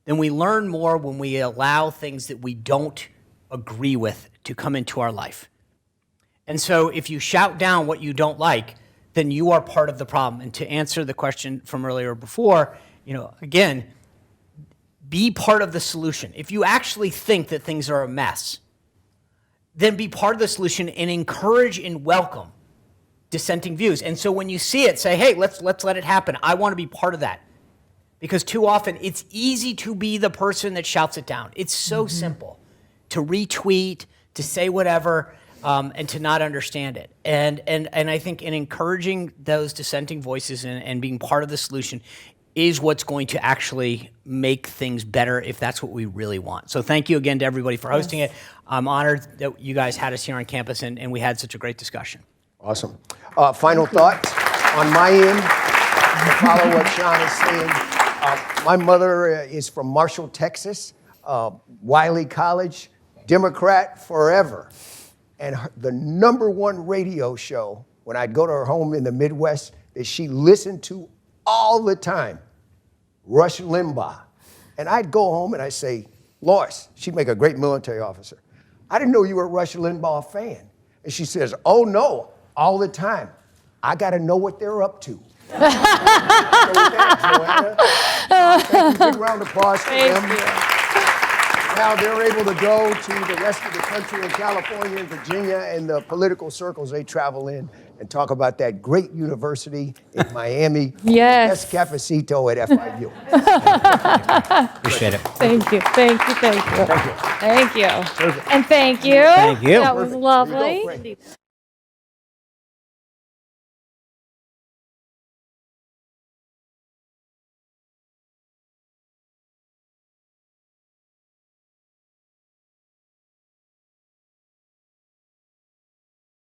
then we learn more when we allow things that we don't agree with to come into our life. And so if you shout down what you don't like, then you are part of the problem. And to answer the question from earlier before, again, be part of the solution. If you actually think that things are a mess, then be part of the solution and encourage and welcome dissenting views. And so when you see it, say, hey, let's let it happen. I want to be part of that. Because too often it's easy to be the person that shouts it down. It's so simple to retweet, to say whatever, and to not understand it. And I think in encouraging those dissenting voices and being part of the solution is what's going to actually make things better if that's what we really want. So thank you again to everybody for hosting it. I'm honored that you guys had us here on campus and we had such a great discussion. Awesome. Final thoughts on my end to follow what Sean is saying. My mother is from Marshall, Texas, Wiley College, Democrat forever. And the #1 radio show, when I'd go to her home in the Midwest, that she listened to all the time, Rush Limbaugh. And I'd go home and I'd say, Lois, she'd make a great military officer. I didn't know you were a Rush Limbaugh fan. And she says, oh no, all the time. I got to know what they're up to. So with that, Joanna, thank you. Big round of applause for them. Now they're able to go to the rest of the country in California and Virginia and the political circles they travel in and talk about that great university in Miami. Yes. Cafecito at FIU. Appreciate it. Thank you. Thank you. Thank you. Thank you. And thank you. Thank you. That was lovely. Great.